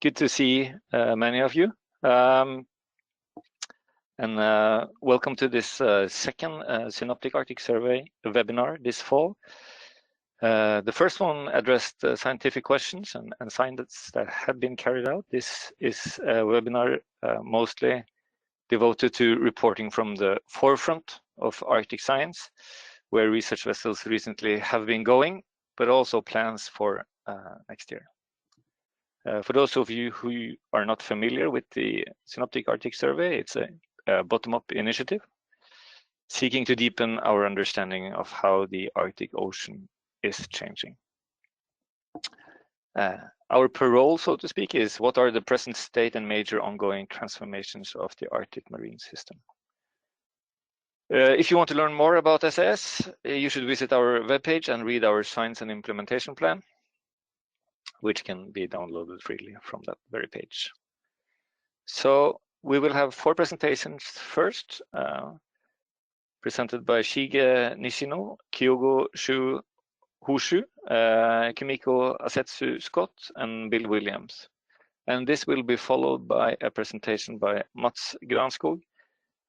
Good to see many of you. And welcome to this second Synoptic Arctic Survey webinar this fall. The first one addressed scientific questions and science that had been carried out. This is a webinar mostly devoted to reporting from the forefront of Arctic science, where research vessels recently have been going, but also plans for next year. For those of you who are not familiar with the Synoptic Arctic Survey, it's a bottom-up initiative seeking to deepen our understanding of how the Arctic Ocean is changing. Our parole, so to speak, is what are the present state and major ongoing transformations of the Arctic marine system. If you want to learn more about SAS, you should visit our webpage and read our science and implementation plan, which can be downloaded freely from that very page. So we will have 4 presentations first, presented by Shigeto Nishino, Kyoung-Ho Cho, Kumiko Asetzu-Scott, and Bill Williams. And this will be followed by a presentation by Mats Granskog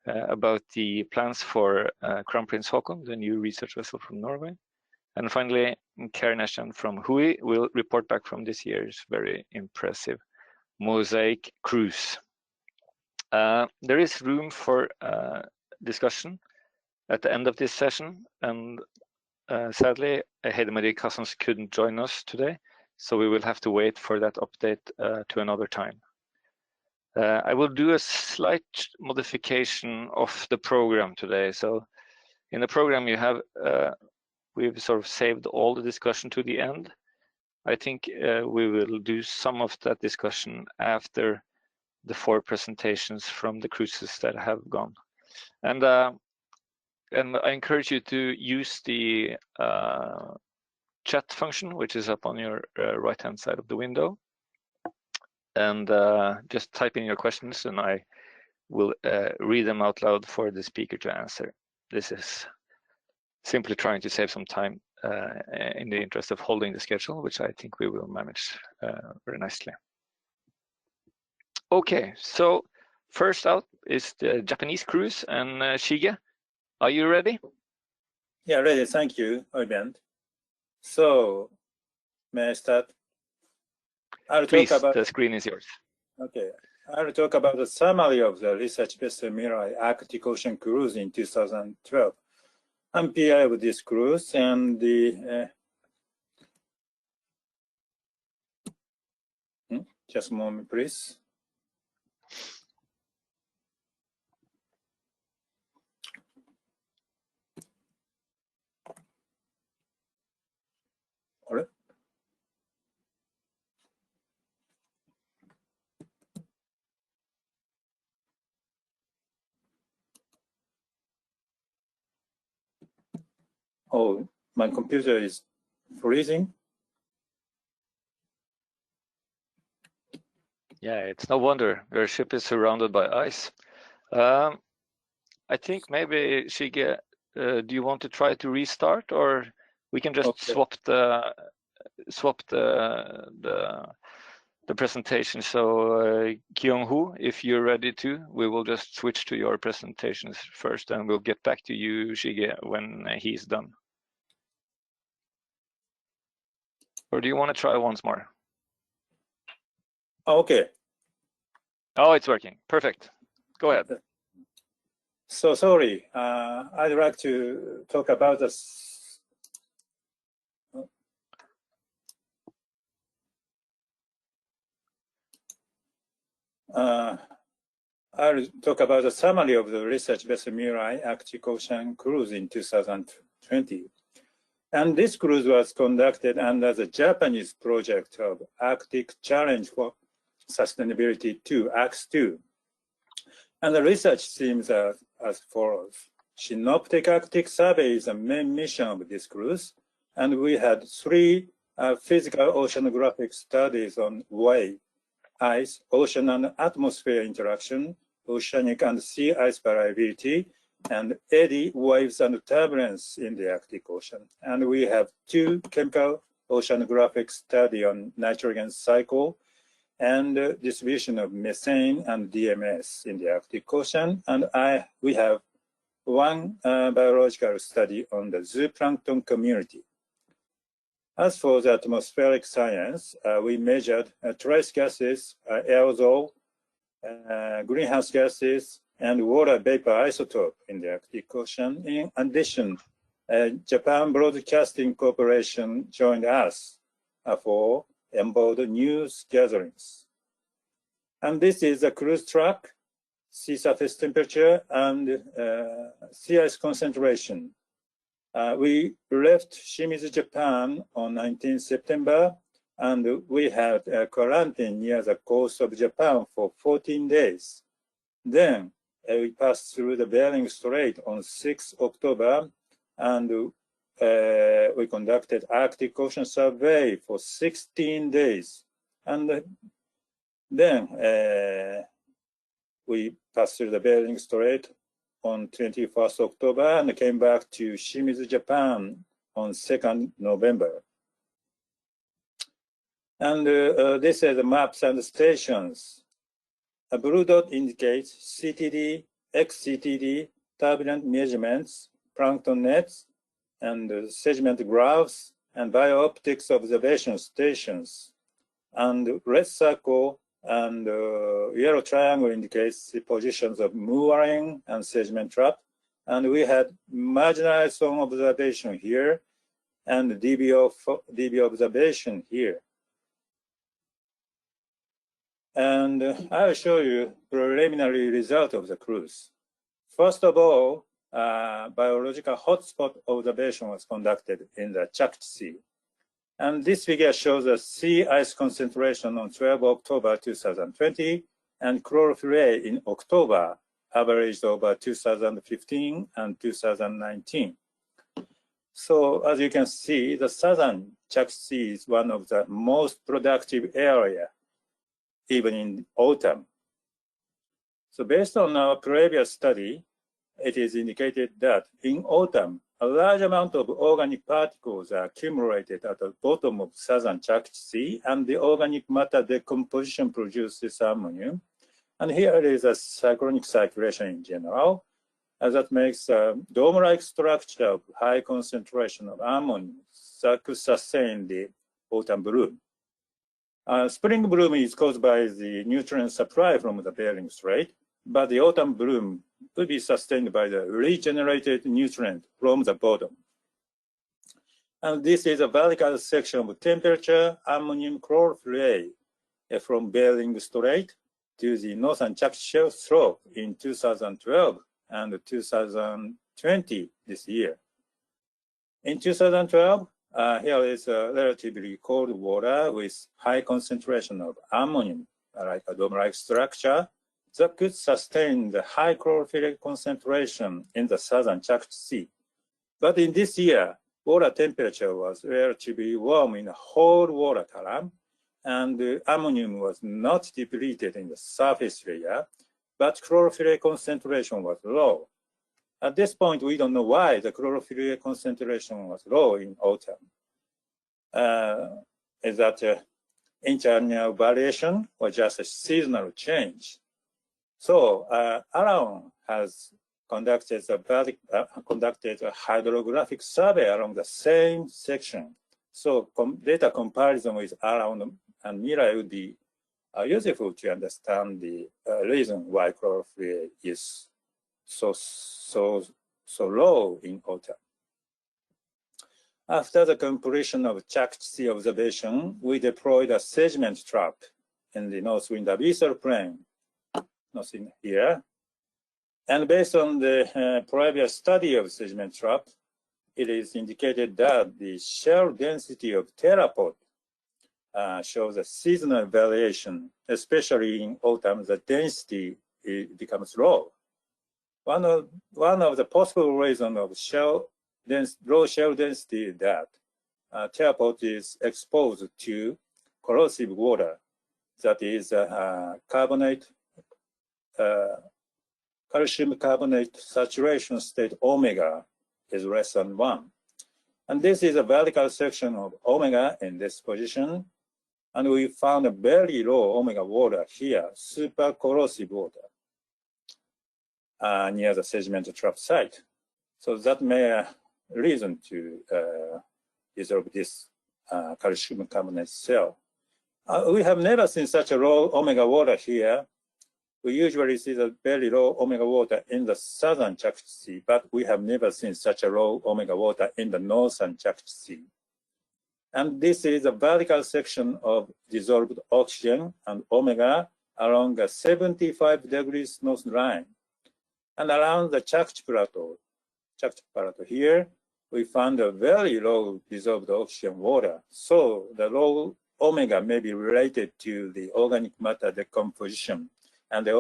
about the plans for Kronprins Haakon, the new research vessel from Norway. And finally, Carin Ashjian from WHOI will report back from this year's very impressive MOSAiC cruise. There is room for discussion at the end of this session, and sadly, Heide-Marie Cassens couldn't join us today, so we will have to wait for that update to another time. I will do a slight modification of the program today. So in the program you have we've sort of saved all the discussion to the end. I think we will do some of that discussion after the 4 presentations from the cruises that have gone. And I encourage you to use the chat function, which is up on your right-hand side of the window. And just type in your questions and I will read them out loud for the speaker to answer. This is simply trying to save some time in the interest of holding the schedule, which I think we will manage very nicely. Okay, so first out is the Japanese cruise, and Shige, are you ready? Yeah, ready. Thank you, Oyvind. So, may I start? Please, the screen is yours. Okay, I will talk about the summary of the research vessel Mirai Arctic Ocean cruise in 2012. I'm PI of this cruise, and the just a moment, please. All right. Oh, my computer is freezing. Yeah, it's no wonder your ship is surrounded by ice. I think maybe Shige, do you want to try to restart, or we can just swap the presentation? So Kyoung-Ho, if you're ready to, we will just switch to your presentations first, and we'll get back to you, Shige, when he's done. Or do you want to try once more? Okay. Oh, it's working. Perfect. Go ahead. So sorry. I'd like to talk about this. I'll talk about the summary of the research vessel Mirai Arctic Ocean cruise in 2020. And this cruise was conducted under the Japanese project of Arctic Challenge for Sustainability 2, ACS2. And the research themes are as follows. Synoptic Arctic Survey is the main mission of this cruise. And we had 3 physical oceanographic studies on WHOI, ice, ocean and atmosphere interaction, oceanic and sea ice variability, and eddy, waves, and turbulence in the Arctic Ocean. And we have 2 chemical oceanographic studies on nitrogen cycle and distribution of methane and DMS in the Arctic Ocean. And we have one biological study on the zooplankton community. As for the atmospheric science, we measured trace gases, aerosol, greenhouse gases, and water vapor isotope in the Arctic Ocean. In addition, Japan Broadcasting Corporation joined us for onboard news gatherings. And this is a cruise track, sea surface temperature, and sea ice concentration. We left Shimizu, Japan on 19 September, and we had a quarantine near the coast of Japan for 14 days. Then we passed through the Bering Strait on 6 October, and we conducted Arctic Ocean survey for 16 days. And then we passed through the Bering Strait on 21st October and came back to Shimizu, Japan on 2nd November. And this is the maps and the stations. A blue dot indicates CTD, XCTD, turbulent measurements, plankton nets, and sediment graphs, and biooptics observation stations. And red circle and yellow triangle indicates the positions of mooring and sediment trap. And we had marginalized zone observation here and DB observation here. And I will show you preliminary result of the cruise. First of all, biological hotspot observation was conducted in the Chukchi Sea. And this figure shows the sea ice concentration on 12 October 2020 and chlorophyll A in October, averaged over 2015 and 2019. So as you can see, the southern Chukchi Sea is one of the most productive area, even in autumn. So based on our previous study, it is indicated that in autumn, a large amount of organic particles are accumulated at the bottom of southern Chukchi Sea, and the organic matter decomposition produces ammonium. And here is a cyclonic circulation in general, that makes a dome-like structure of high concentration of ammonium that could sustain the autumn bloom. Spring bloom is caused by the nutrient supply from the Bering Strait, but the autumn bloom will be sustained by the regenerated nutrient from the bottom. And this is a vertical section of temperature ammonium chlorophyll A from Bering Strait to the northern Chukchi slope in 2012 and 2020 this year. In 2012, here is a relatively cold water with high concentration of ammonium, like a dome-like structure, that could sustain the high chlorophyll concentration in the southern Chukchi Sea. But in this year, water temperature was relatively warm in the whole water column, and the ammonium was not depleted in the surface layer, but chlorophyll concentration was low. At this point, we don't know why the chlorophyll concentration was low in autumn. Is that internal variation or just a seasonal change? So Araon has conducted a hydrographic survey along the same section. So data comparison with Araon and Mirai would be useful to understand the reason why chlorophyll is so low in autumn. After the completion of Chukchi Sea observation, we deployed a sediment trap in the northwind abyssal plain. Nothing here. And based on the previous study of sediment trap, it is indicated that the shell density of theropod shows a seasonal variation, especially in autumn, the density becomes low. One of the possible reasons of low shell density is that theropod is exposed to corrosive water, that is calcium carbonate saturation state omega is less than 1. And this is a vertical section of omega in this position. And we found a very low omega water here, super corrosive water, near the sediment trap site. So that may be a reason to dissolve this calcium carbonate cell. We have never seen such a low omega water here. We usually see the very low omega water in the southern Chukchi Sea, but we have never seen such a low omega water in the northern Chukchi Sea. And this is a vertical section of dissolved oxygen and omega along a 75 degrees north line. And around the Chukchi Plateau here, we found a very low dissolved oxygen water. So the low omega may be related to the organic matter decomposition. And the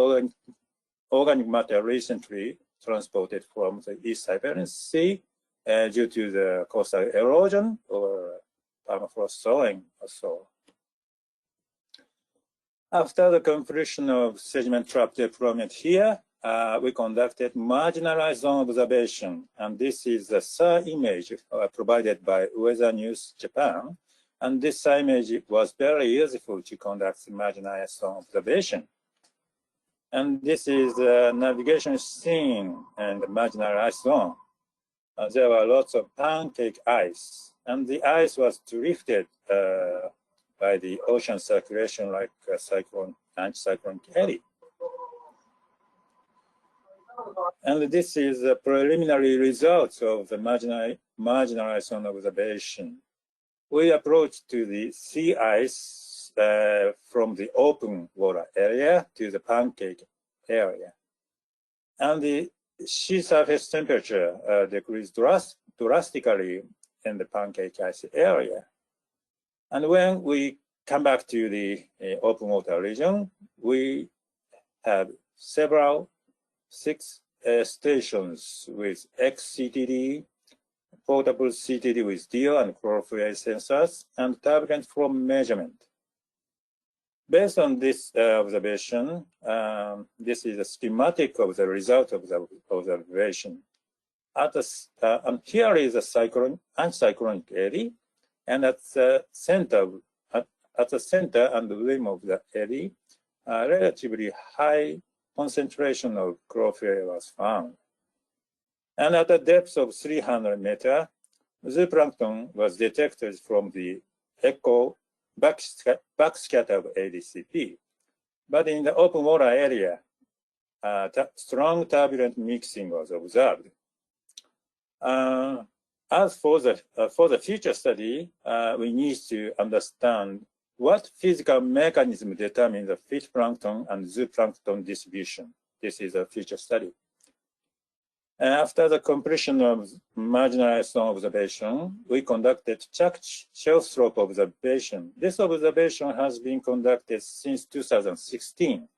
organic matter recently transported from the East Siberian Sea due to the coastal erosion or permafrost thawing or so. After the completion of sediment trap deployment here, we conducted marginalized zone observation. And this is the SAR image provided by Weather News Japan. And this SAR image was very useful to conduct marginalized zone observation. And this is the navigation scene and the marginalized zone. There were lots of pancake ice, and the ice was drifted by the ocean circulation like cyclone, anticyclonic eddy. And this is the preliminary results of the marginalized zone observation. We approached to the sea ice from the open water area to the pancake area. And the sea surface temperature decreased drastically in the pancake ice area. And when we come back to the open water region, we have six stations with XCTD, portable CTD with DO and chlorophyll sensors, and turbulent flow measurement. Based on this observation, this is a schematic of the result of the observation. And here is a anticyclonic eddy, and at the center and the rim of the eddy, a relatively high concentration of chlorophyll was found. And at a depth of 300 meters, zooplankton was detected from the echo backscatter of ADCP. But in the open water area, strong turbulent mixing was observed. As for the future study, we need to understand what physical mechanism determines the phytoplankton and zooplankton distribution. This is a future study. After the completion of marginalized zone observation, we conducted Chukchi shelf slope observation. This observation has been conducted since 2016.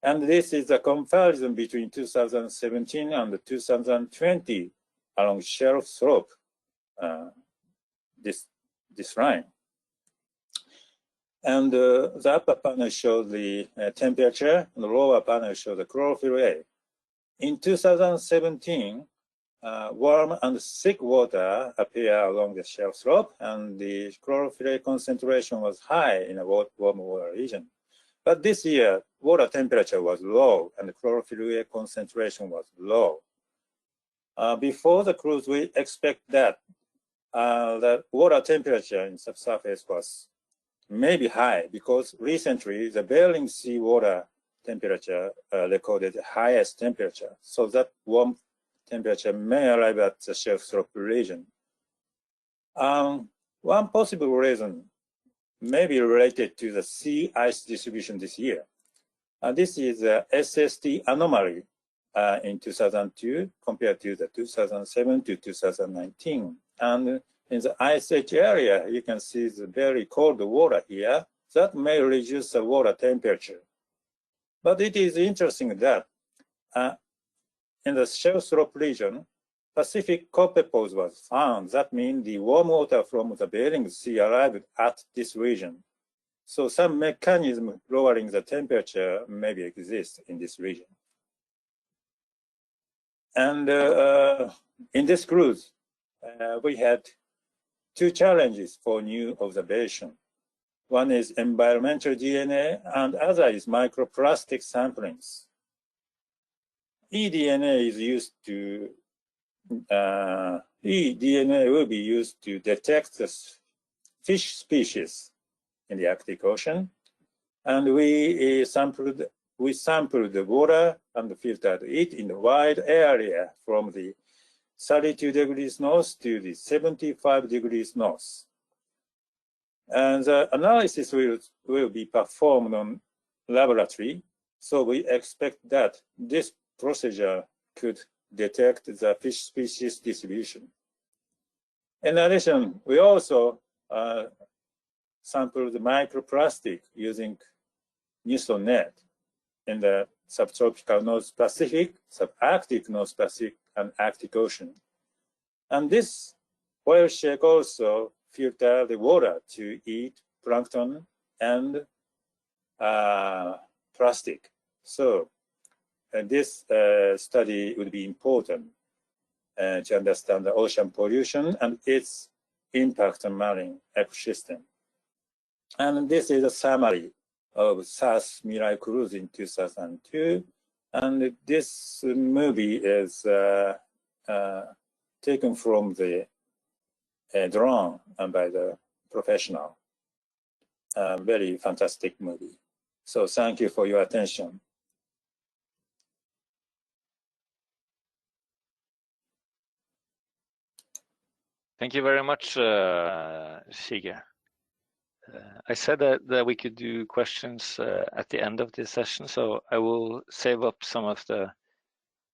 And this is a comparison between 2017 and 2020 along shelf slope, this line. And the upper panel shows the temperature, and the lower panel shows the chlorophyll A. In 2017, warm and thick water appear along the shelf slope, and the chlorophyll A concentration was high in a warm water region. But this year, water temperature was low, and the chlorophyll A concentration was low. Before the cruise, we expect that the water temperature in subsurface was maybe high, because recently the Bering Sea water temperature recorded the highest temperature. So that warm temperature may arrive at the shelf slope region. One possible reason may be related to the sea ice distribution this year. This is the SST anomaly in 2002 compared to the 2007 to 2019. And in the ice edge area, you can see the very cold water here. That may reduce the water temperature. But it is interesting that in the shelf slope region, Pacific copepause was found. That means the warm water from the Bering Sea arrived at this region. So some mechanism lowering the temperature maybe exists in this region. And in this cruise, we had two challenges for new observation. One is environmental DNA, and other is microplastic samplings. eDNA is used to eDNA will be used to detect the fish species in the Arctic Ocean, and we sampled the water and filtered it in a wide area from the 32 degrees north to the 75 degrees north. And the analysis will be performed on laboratory, so we expect that this procedure could detect the fish species distribution. In addition, we also sampled the microplastic using Newton net in the subtropical North Pacific, subarctic North Pacific, and Arctic Ocean. And this whale shake also filter the water to eat plankton and plastic. So this study would be important to understand the ocean pollution and its impact on marine ecosystem. And this is a summary of SAS Mirai cruise in 2002. And this movie is taken from the drone and by the professional. Very fantastic movie. So thank you for your attention. Thank you very much, Shige. I said that we could do questions at the end of this session, so I will save up some of the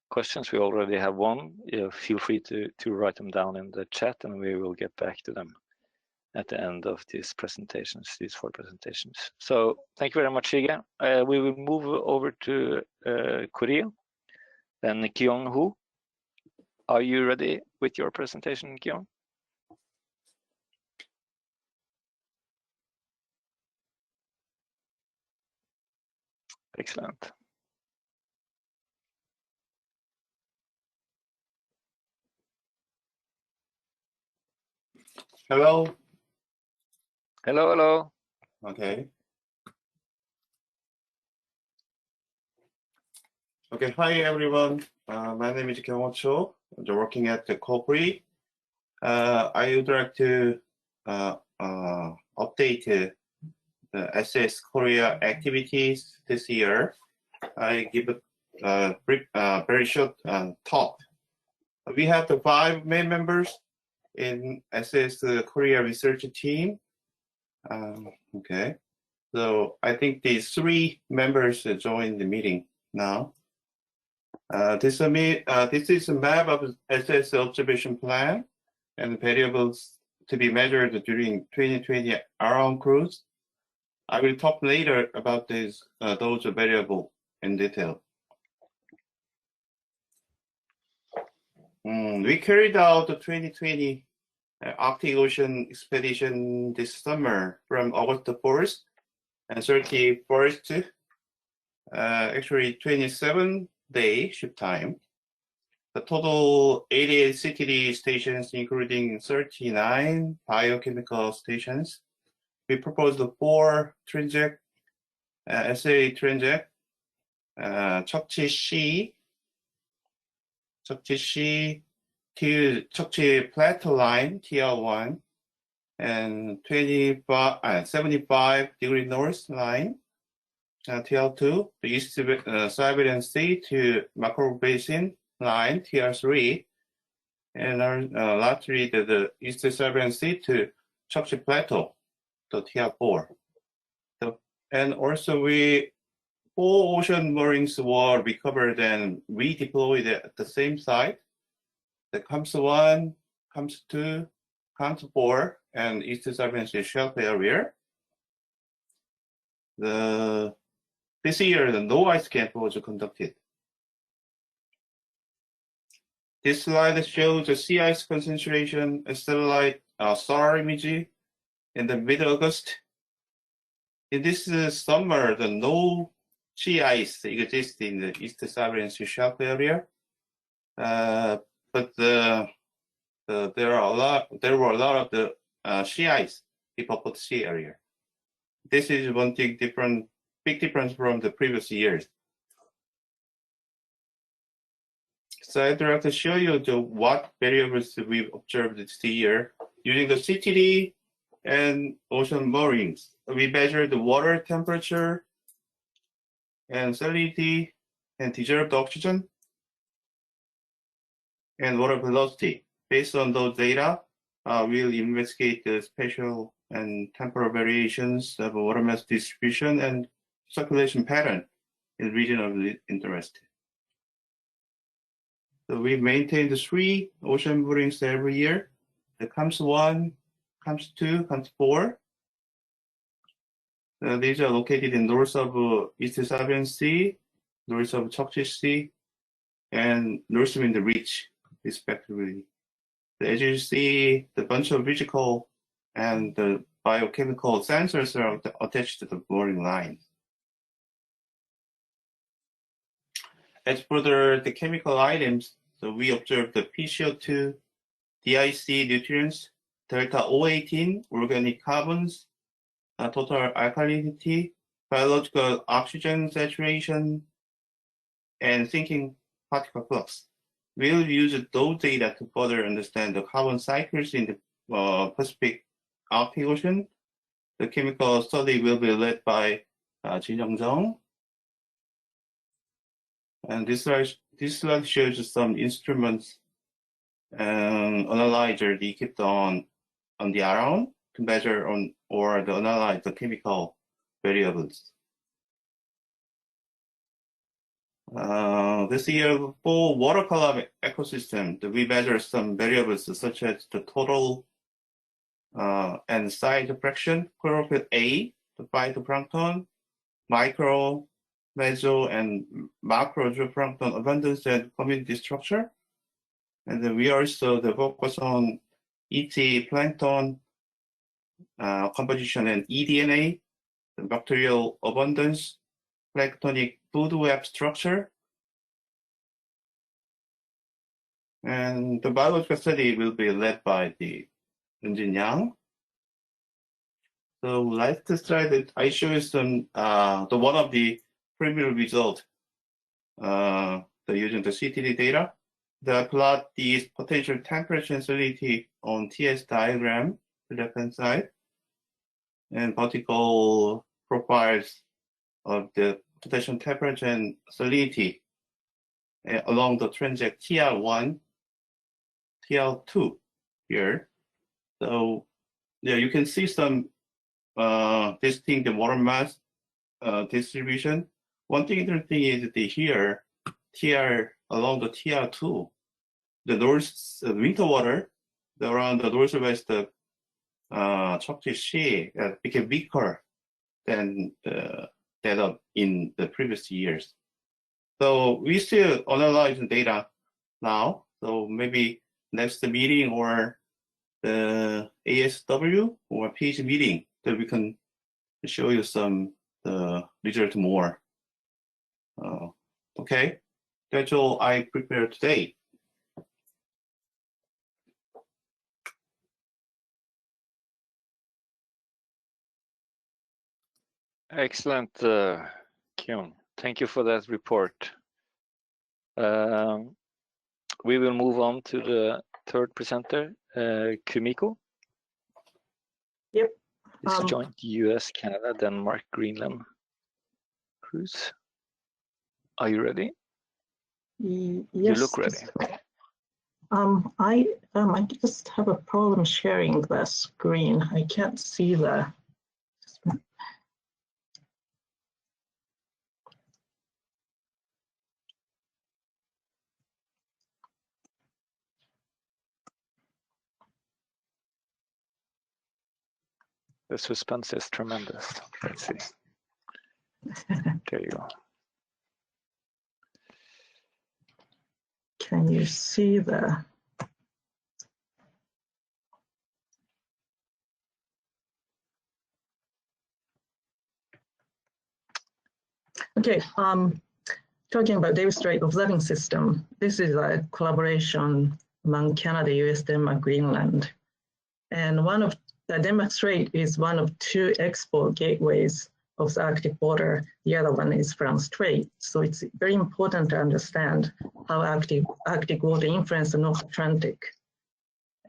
questions. We already have one. Feel free to write them down in the chat, and we will get back to them at the end of these presentations, these 4 presentations. So thank you very much, Shige. We will move over to Korea. Then Kyoung-Ho, are you ready with your presentation, Kyoung? Excellent. Hello. Hello, hello. Okay. Okay. Hi, everyone. My name is Kyoung-Ho Cho. I'm working at the KOPRI. I would like to update the SAS Korea activities this year. I give a brief, very short talk. We have the 5 main members in SAS Korea research team. Okay, so I think these 3 members joined the meeting now. This is a map of SAS observation plan and variables to be measured during 2020 Araon cruise. I will talk later about those variables in detail. We carried out the 2020 Arctic Ocean expedition this summer from August 4th and 31st, actually 27-day ship time. The total 88 CTD stations, including 39 biochemical stations. We proposed 4 transect, SA transect, Chukchi Sea to Chukchi Plateau line, TL1, and 75 degree north line, TL2, the East Siberian Sea to Macro Basin line, TL3, and lastly, the East Siberian Sea to Chukchi Plateau, the TL4. And also, 4 ocean moorings were recovered and redeployed at the same site. The KAMS-1, KAMS-2, KAMS-4, and East Siberian Sea shelf area. This year, the no ice camp was conducted. This slide shows the sea ice concentration, a satellite star image in the mid-August. In this summer, the no sea ice exists in the East Siberian Sea shelf area. But there were a lot of the sea ice in Beaufort Sea area. this is one big difference from the previous years. So I'd like to show you what variables we've observed this year using the CTD and ocean borings. We measured the water temperature and salinity and dissolved oxygen and water velocity. Based on those data, we'll investigate the spatial and temporal variations of water mass distribution and circulation pattern in region of interest. So we maintain the 3 ocean borings every year. The CAMS 1, CAMS 2, CAMS 4. These are located in north of East Sabian Sea, north of Chukchi Sea, and Northwind Reach, respectively. As you see, the bunch of physical and the biochemical sensors are attached to the boring line. As for the chemical items, so we observed the PCO2, DIC nutrients, delta O18, organic carbons, total alkalinity, biological oxygen saturation, and sinking particle flux. We'll use those data to further understand the carbon cycles in the Pacific Arctic Ocean. The chemical study will be led by Jin Young-jung. And this slide shows some instruments and analyzer equipped on the Araon to measure or to analyze the chemical variables. This year, for water column ecosystem, we measure some variables such as the total and size fraction, chlorophyll A, the phytoplankton, micro, meso, and macro zooplankton abundance and community structure. And then we also focus on ET plankton composition and eDNA, the bacterial abundance, planktonic food web structure. And the biological study will be led by the Eunjin Yang. So last slide, I show you some one of the preliminary result using the CTD data. They plot the potential temperature and salinity on TS diagram to the left hand side, and particle profiles of the potential temperature and salinity along the transect TR1, TR2 here. So yeah, you can see some distinct water mass distribution. One thing interesting is here, along the TR2, the winter water around the northwest Chukchi Sea became weaker than that in the previous years. So we still analyze the data now. So maybe next meeting or the ASW or PH meeting that we can show you some result more. Okay, that's all I prepared today. Excellent, Kyung. Thank you for that report. We will move on to the third presenter, Kumiko. Yep. This joint US, Canada, Denmark, Greenland cruise. Are you ready? Yes. You look ready. I just have a problem sharing the screen. I can't see the. The suspense is tremendous. Let's see. There you go. Can you see the? Okay, talking about Davis Strait observing system. This is a collaboration among Canada, US, Denmark, Greenland. And one of the Denmark Strait is one of two export gateways of the Arctic water. The other one is Bering Strait. So it's very important to understand how Arctic water influences the North Atlantic.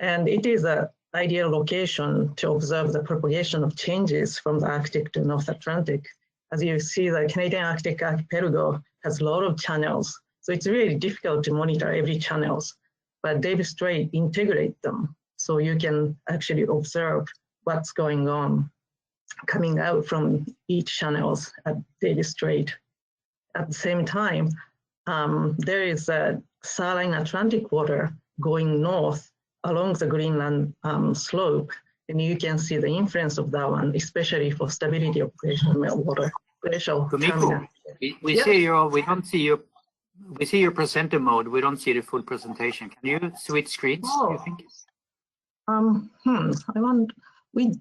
And it is an ideal location to observe the propagation of changes from the Arctic to North Atlantic. As you see, the Canadian Arctic archipelago has a lot of channels. So it's really difficult to monitor every channels, but Davis Strait integrate them. So you can actually observe what's going on coming out from each channels at Davis Strait. At the same time, there is a saline Atlantic water going north along the Greenland slope, and you can see the influence of that one, especially for stability of glacial meltwater. Kumiko, we see your, we don't see your, we see your presenter mode. We don't see the full presentation. Can you switch screens? Oh. You think? I wonder, we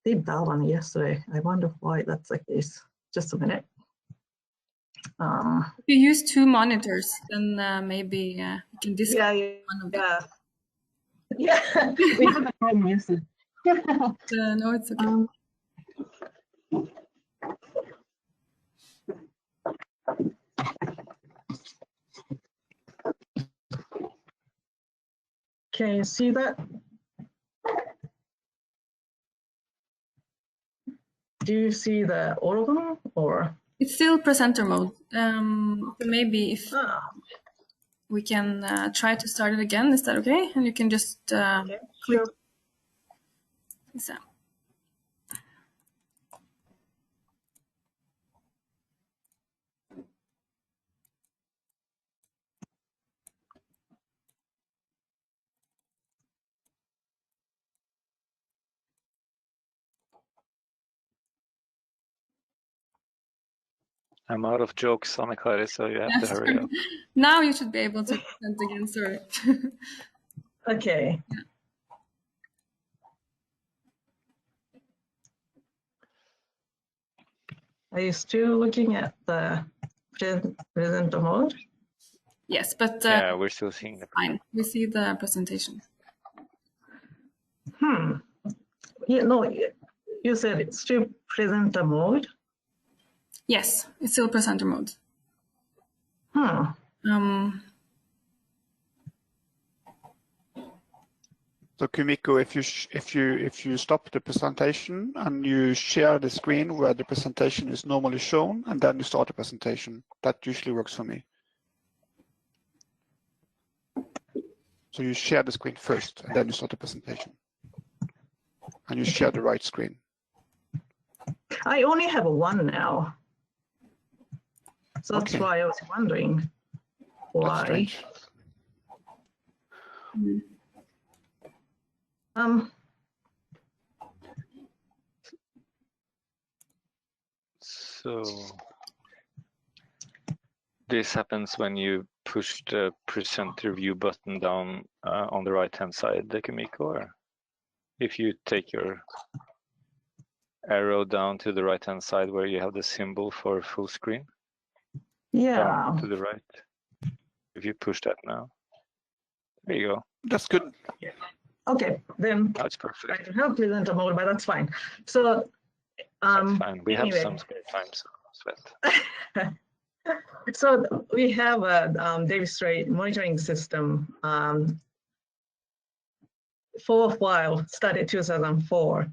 did that one yesterday. I wonder why that's the case. Just a minute. If you use two monitors, then maybe you can disconnect one of them. Yeah, we have a problem yesterday. No, it's okay. Can you see that? Do you see the Oregon or? It's still presenter mode. Maybe if we can try to start it again, is that okay? And you can just click. Sure. So. I'm out of jokes, Anna-Kari, so you have to hurry up. Now you should be able to present again, sorry. Okay. Yeah. Are you still looking at the presenter mode? Yes, but yeah, we're still seeing the fine. We see the presentation. Yeah, no, you said it's still presenter mode. Yes, it's still presenter mode. So Kumiko, if you stop the presentation and you share the screen where the presentation is normally shown, and then you start the presentation, that usually works for me. So you share the screen first, and then you start the presentation, and you share the right screen. I only have one now, so that's Okay. why I was wondering why. So this happens when you push the presenter view button down on the right-hand side, Kumiko, or if you take your arrow down to the right-hand side where you have the symbol for full screen. Yeah. Down to the right. If you push that now, there you go. That's good. Okay, then That's perfect. I don't have presenter mode, but that's fine. So That's fine. We anyway. have some screen times. Sweat. So we have a Davis Strait monitoring system for a while, started 2004.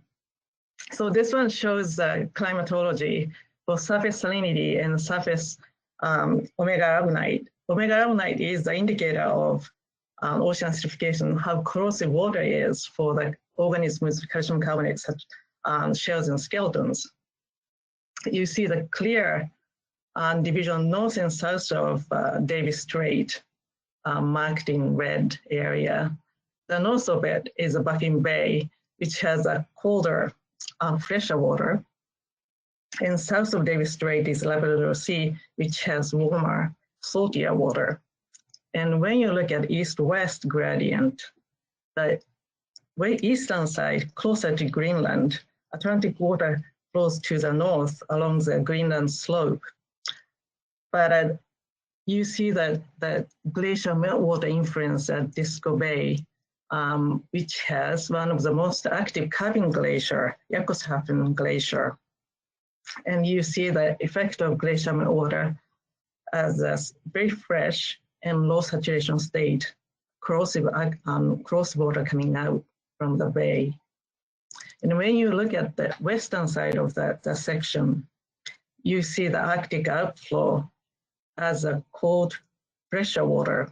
So this one shows the climatology for surface salinity and surface omega aragonite. Omega aragonite is the indicator of ocean acidification, how corrosive water is for the organisms with calcium carbonate, such shells and skeletons. You see the clear division north and south of Davis Strait, marked in red area. The north of it is a Baffin Bay, which has a colder, fresher water. And south of Davis Strait is Labrador Sea, which has warmer, saltier water. And when you look at east-west gradient, the way eastern side, closer to Greenland, Atlantic water flows to the north along the Greenland slope. But you see that the glacial meltwater influence at Disco Bay which has one of the most active calving glacier, Yakutsk Glacier. And you see the effect of glacial water as a very fresh and low saturation state, corrosive water coming out from the bay. And when you look at the western side of that section, you see the Arctic outflow as a cold pressure water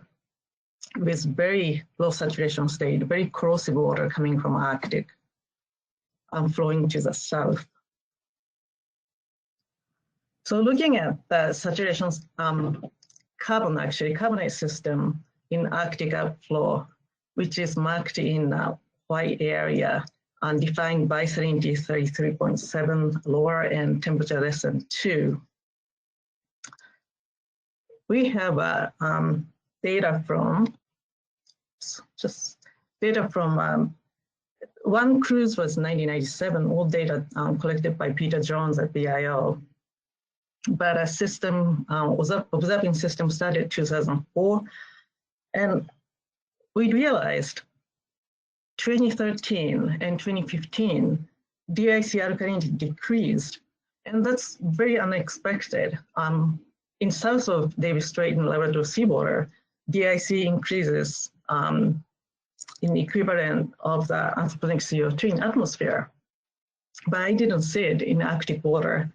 with very low saturation state, very corrosive water coming from Arctic and flowing to the south. So looking at the saturation carbonate system in Arctic outflow, which is marked in white area and defined by salinity 33.7 lower and temperature less than 2. We have data from one cruise was 1997, all data collected by Peter Jones at BIO. But a system, observing system started 2004, and we realized 2013 and 2015, DIC alkalinity decreased, and that's very unexpected. In south of Davis Strait and Labrador Sea border, DIC increases in equivalent of the anthropogenic CO2 in atmosphere, but I didn't see it in Arctic water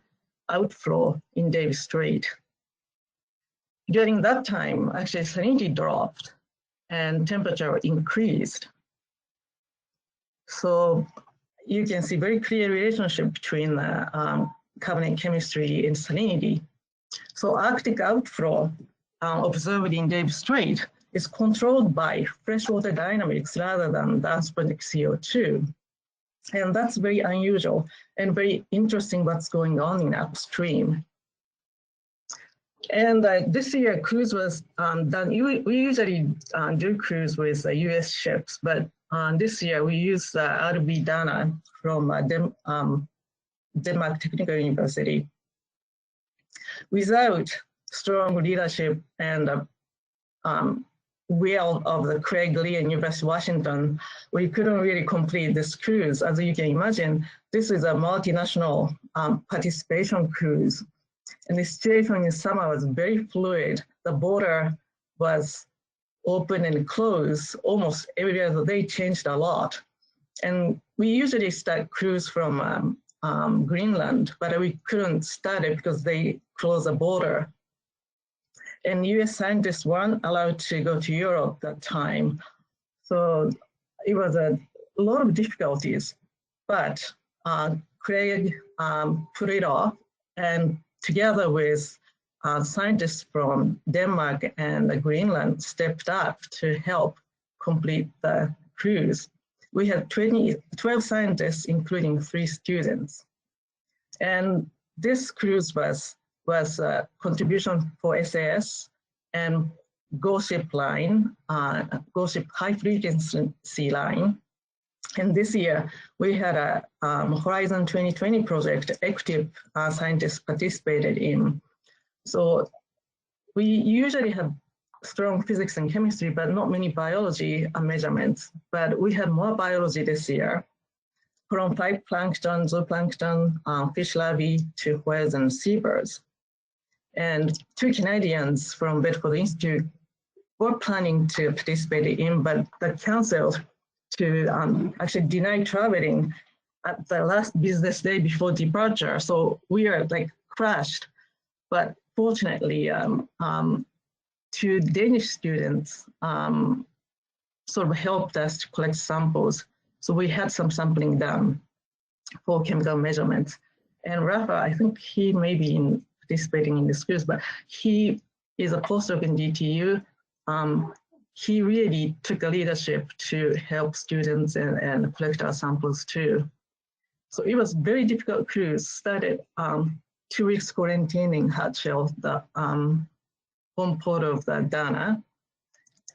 outflow in Davis Strait. During that time, actually salinity dropped and temperature increased. So you can see very clear relationship between carbonate chemistry and salinity. So Arctic outflow observed in Davis Strait is controlled by freshwater dynamics rather than the anthropogenic CO2. And that's very unusual and very interesting what's going on in upstream. And this year cruise was done, we usually do cruise with US ships, but this year we used RB Dana from Denmark Technical University. Without strong leadership and will of the Craig Lee and University of Washington, we couldn't really complete this cruise. As you can imagine, this is a multinational participation cruise. And the situation in summer was very fluid. The border was open and closed almost every other day, changed a lot. And we usually start cruise from Greenland, but we couldn't start it because they closed the border. And US scientists weren't allowed to go to Europe at that time. So it was a lot of difficulties, but Craig put it off, and together with scientists from Denmark and Greenland stepped up to help complete the cruise. We had 12 scientists, including 3 students. And this cruise was a contribution for SAS and Go Ship line, Go Ship high frequency line. And this year we had a Horizon 2020 project active scientists participated in. So we usually have strong physics and chemistry, but not many biology measurements. But we had more biology this year, from phytoplankton, zooplankton, fish larvae to whales and seabirds. And 2 Canadians from Bedford Institute were planning to participate in, but they canceled to actually deny traveling at the last business day before departure. So we are like crashed. But fortunately, 2 Danish students sort of helped us to collect samples. So we had some sampling done for chemical measurements. And Rafa, I think he may be participating in this cruise, but he is a postdoc in DTU. He really took a leadership to help students and collect our samples too. So it was very difficult cruise. Started 2 weeks quarantining hardshell, the home port of the Dana,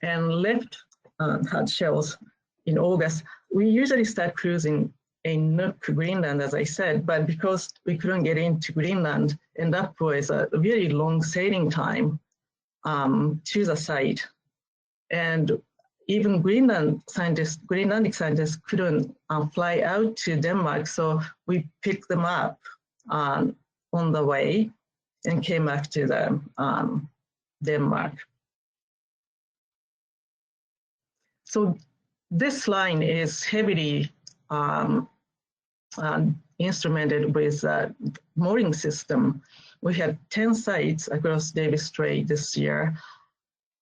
and left hardshells in August. We usually start cruising in Nuuk, Greenland, as I said, but because we couldn't get into Greenland, and that was a very long sailing time to the site. And even Greenlandic scientists couldn't fly out to Denmark, so we picked them up on the way and came back to Denmark. So this line is heavily instrumented with a mooring system. We had 10 sites across Davis Strait this year,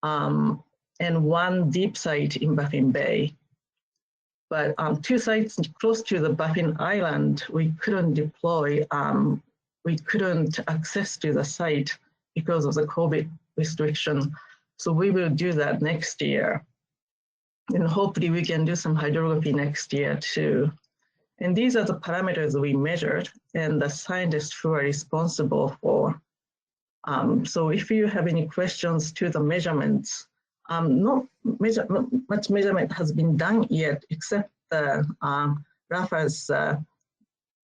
and one deep site in Baffin Bay. But 2 sites close to the Baffin Island, we couldn't deploy. We couldn't access to the site because of the COVID restriction. So we will do that next year. And hopefully we can do some hydrography next year too. And these are the parameters we measured and the scientists who are responsible for. So if you have any questions to the measurements, not much measurement has been done yet, except the RAFA's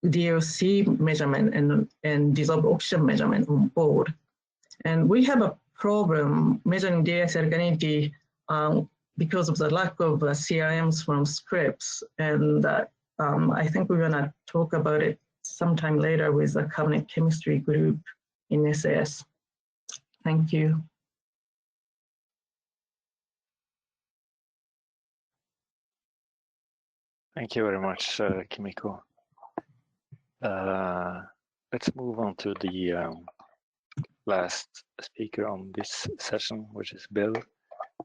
DOC measurement and dissolved oxygen measurement on board. And we have a problem measuring DAS alkalinity because of the lack of CRMs from Scripps. And I think we're gonna talk about it sometime later with the carbonate chemistry group in SAS. Thank you. Thank you very much, Kumiko. Let's move on to the last speaker on this session, which is Bill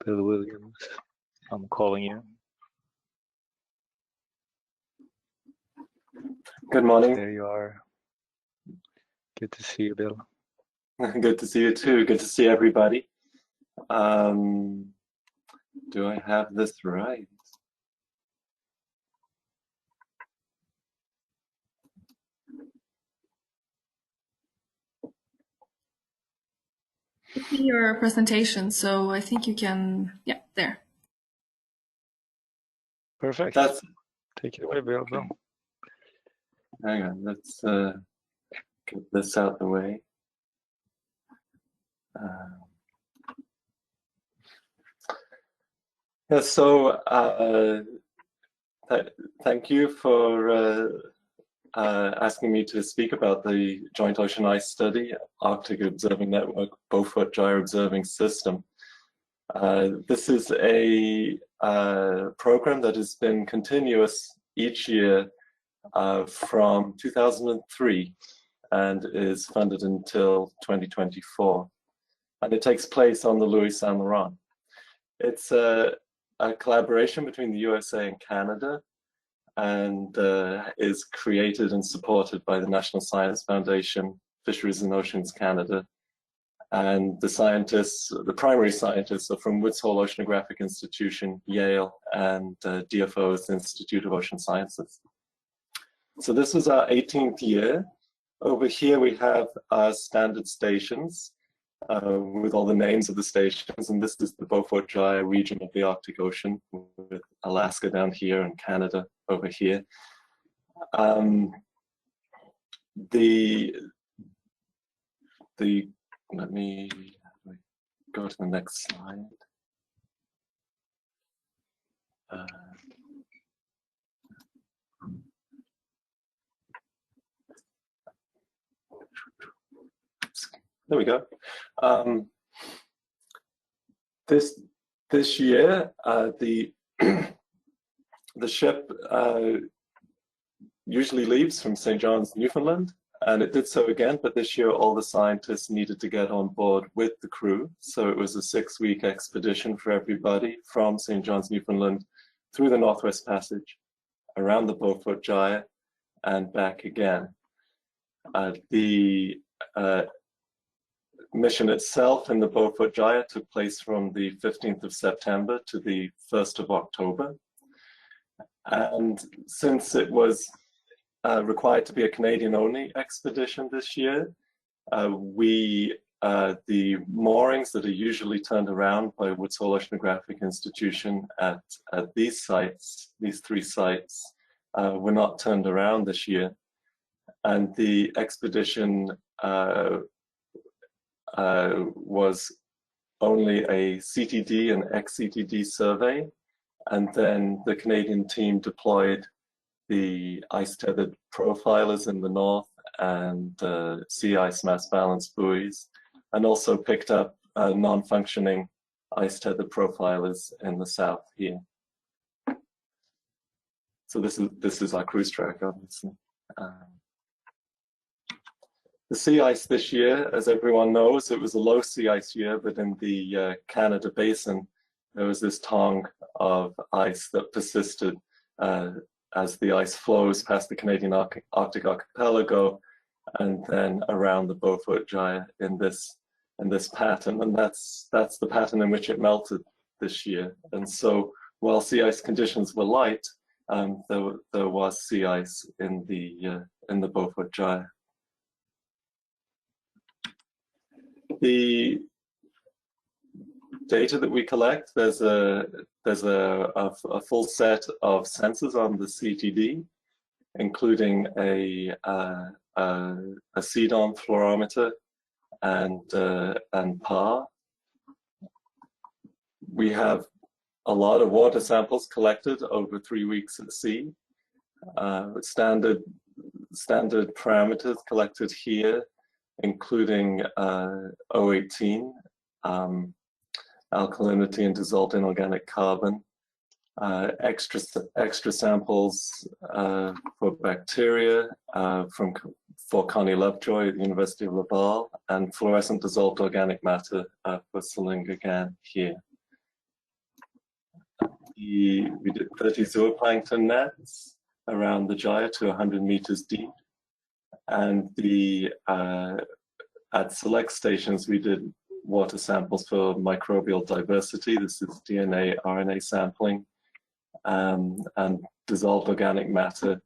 Williams. I'm calling you. Good morning. There you are. Good to see you, Bill. Good to see you too. Good to see everybody. Do I have this right? Your presentation, so I think you can, yeah, there. Perfect. Take it away, Bill. Hang on, let's get this out of the way. Yeah, so thank you for asking me to speak about the Joint Ocean Ice Study, Arctic Observing Network, Beaufort Gyre Observing System. This is a program that has been continuous each year from 2003 and is funded until 2024. And it takes place on the Louis Saint-Laurent. It's a collaboration between the USA and Canada, and is created and supported by the National Science Foundation, Fisheries and Oceans Canada. And the scientists, the primary scientists, are from Woods Hole Oceanographic Institution, Yale, and DFO's Institute of Ocean Sciences. So this was our 18th year. Over here we have our standard stations with all the names of the stations, and this is the Beaufort Gyre region of the Arctic Ocean, with Alaska down here and Canada over here. Let me go to the next slide. There we go. This year, the ship usually leaves from St. John's, Newfoundland, and it did so again, but this year all the scientists needed to get on board with the crew. So it was a 6-week expedition for everybody from St. John's, Newfoundland, through the Northwest Passage, around the Beaufort Gyre, and back again. The mission itself in the Beaufort Gyre took place from the 15th of September to the 1st of October. And since it was required to be a Canadian-only expedition this year, the moorings that are usually turned around by Woods Hole Oceanographic Institution at these sites, these 3 sites, were not turned around this year. And the expedition was only a CTD and ex-CTD survey And then the Canadian team deployed the ice-tethered profilers in the north and sea ice mass balance buoys, and also picked up non-functioning ice-tethered profilers in the south here. So this is our cruise track, obviously. The sea ice this year, as everyone knows, it was a low sea ice year, but in the Canada Basin, there was this tongue of ice that persisted as the ice flows past the Canadian Arctic archipelago and then around the Beaufort Gyre in this pattern. And that's the pattern in which it melted this year. And so while sea ice conditions were light, there was sea ice in the Beaufort Gyre. The data that we collect, there's a full set of sensors on the CTD, including a CDON fluorometer and PAR. We have a lot of water samples collected over 3 weeks at sea. Standard parameters collected here, including O18, alkalinity and dissolved inorganic carbon, extra samples for bacteria for Connie Lovejoy at the University of Laval, and fluorescent dissolved organic matter for Salingagan here. We did 30 zooplankton nets around the gyre to 100 meters deep, and at select stations we did water samples for microbial diversity. This is DNA, RNA sampling, and dissolved organic matter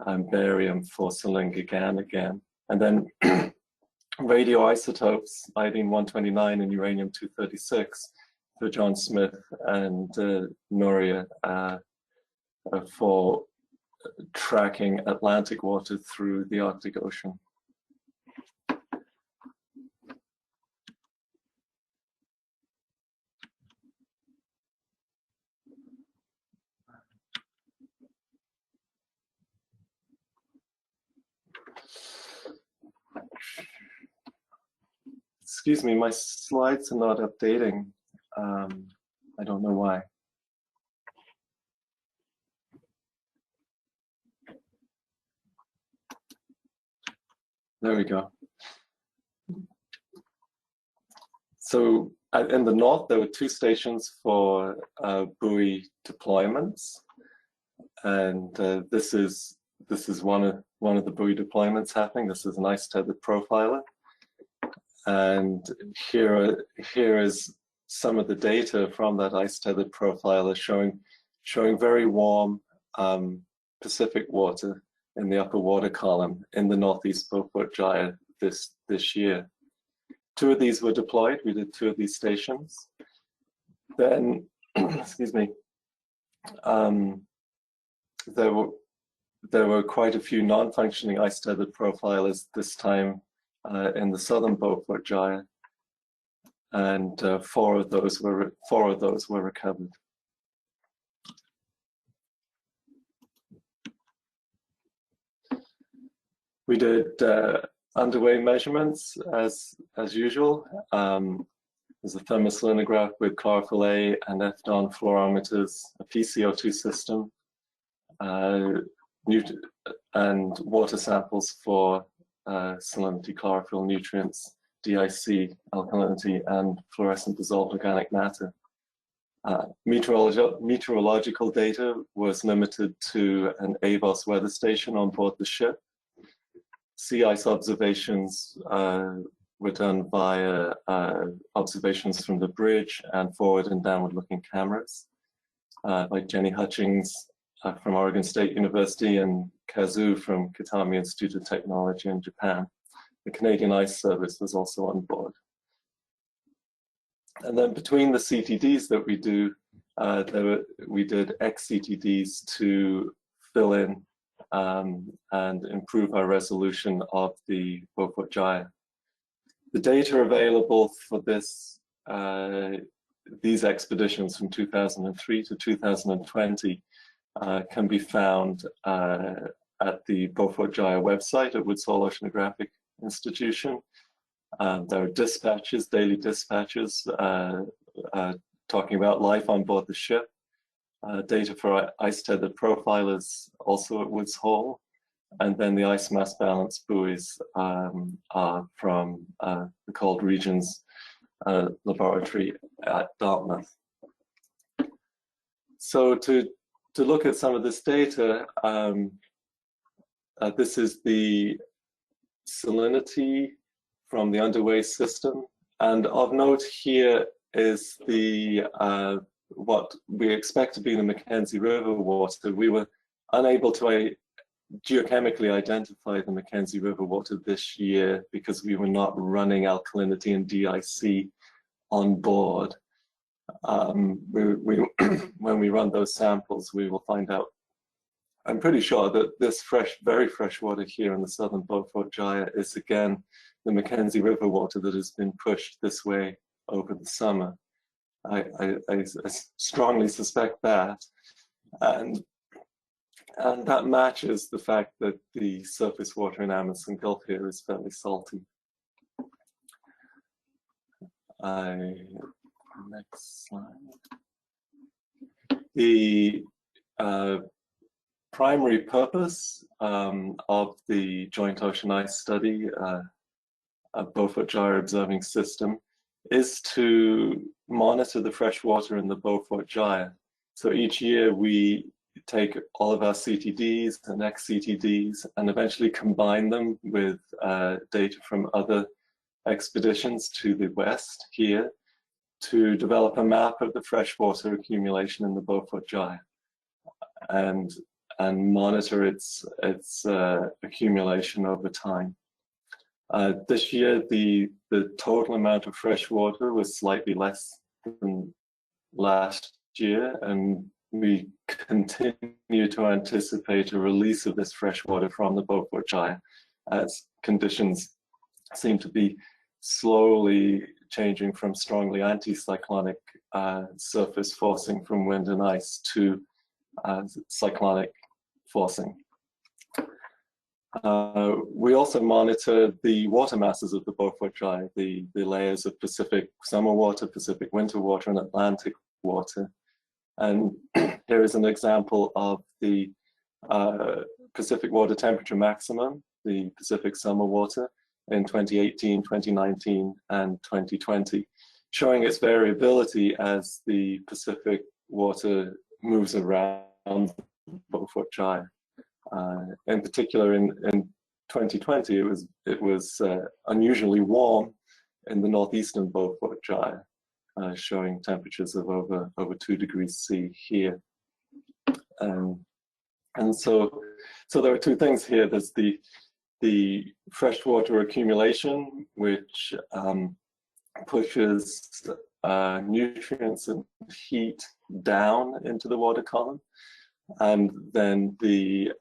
and barium for Salingagan again. And then radioisotopes, iodine-129 and uranium-236 for John Smith and Nuria for tracking Atlantic water through the Arctic Ocean. Excuse me, my slides are not updating. I don't know why. There we go. So in the north, there were 2 stations for buoy deployments, and this is one of the buoy deployments happening. This is an ice-tethered profiler, and here is some of the data from that ice-tethered profiler showing very warm Pacific water in the upper water column in the northeast Beaufort Gyre this year. 2 of these were deployed. We did 2 of these stations. Then, excuse me, there were quite a few non-functioning ice-tethered profilers this time in the southern Beaufort Gyre, and 4 of those were recovered. We did underway measurements as usual. There's a thermosalinograph with chlorophyll A and FDON fluorometers, a PCO2 system, and water samples for salinity, chlorophyll, nutrients, DIC, alkalinity, and fluorescent dissolved organic matter. Meteorological data was limited to an AVOS weather station on board the ship. Sea ice observations were done via observations from the bridge and forward and downward looking cameras by Jenny Hutchings from Oregon State University and Kazu from Kitami Institute of Technology in Japan. The Canadian Ice Service was also on board. And then between the CTDs that we do, we did XCTDs to fill in and improve our resolution of the Beaufort Gyre. The data available for this these expeditions from 2003 to 2020 can be found at the Beaufort JAIA website at Woods Hole Oceanographic Institution. There are dispatches, daily dispatches, talking about life on board the ship. Data for ice tether profilers also at Woods Hole. And then the ice mass balance buoys are from the Cold Regions Laboratory at Dartmouth. So to look at some of this data, this is the salinity from the underway system. And of note here is the what we expect to be the Mackenzie River water. We were unable to geochemically identify the Mackenzie River water this year because we were not running alkalinity and DIC on board. When we run those samples, we will find out. I'm pretty sure that this very fresh water here in the southern Beaufort JAIA is again the Mackenzie River water that has been pushed this way over the summer. I strongly suspect that, and that matches the fact that the surface water in Amundsen Gulf here is fairly salty. Next slide. The primary purpose of the Joint Ocean Ice Study, Beaufort JAIA Observing System, is to monitor the fresh water in the Beaufort JAIA. So each year we take all of our CTDs and ex-CTDs and eventually combine them with data from other expeditions to the west here to develop a map of the freshwater accumulation in the Beaufort JAIA and monitor its accumulation over time. This year, the total amount of fresh water was slightly less than last year, and we continue to anticipate a release of this fresh water from the Beaufort JAIA as conditions seem to be slowly changing from strongly anticyclonic surface forcing from wind and ice to cyclonic forcing. We also monitor the water masses of the Beaufort JAIA, the layers of Pacific summer water, Pacific winter water, and Atlantic water. And here is an example of the Pacific water temperature maximum, the Pacific summer water in 2018, 2019, and 2020, showing its variability as the Pacific water moves around the Beaufort JAIA. In particular, in 2020, it was unusually warm in the northeastern Beaufort JAIA, showing temperatures of over 2 degrees C here. And so there are two things here. There's the freshwater accumulation, which pushes nutrients and heat down into the water column, and then the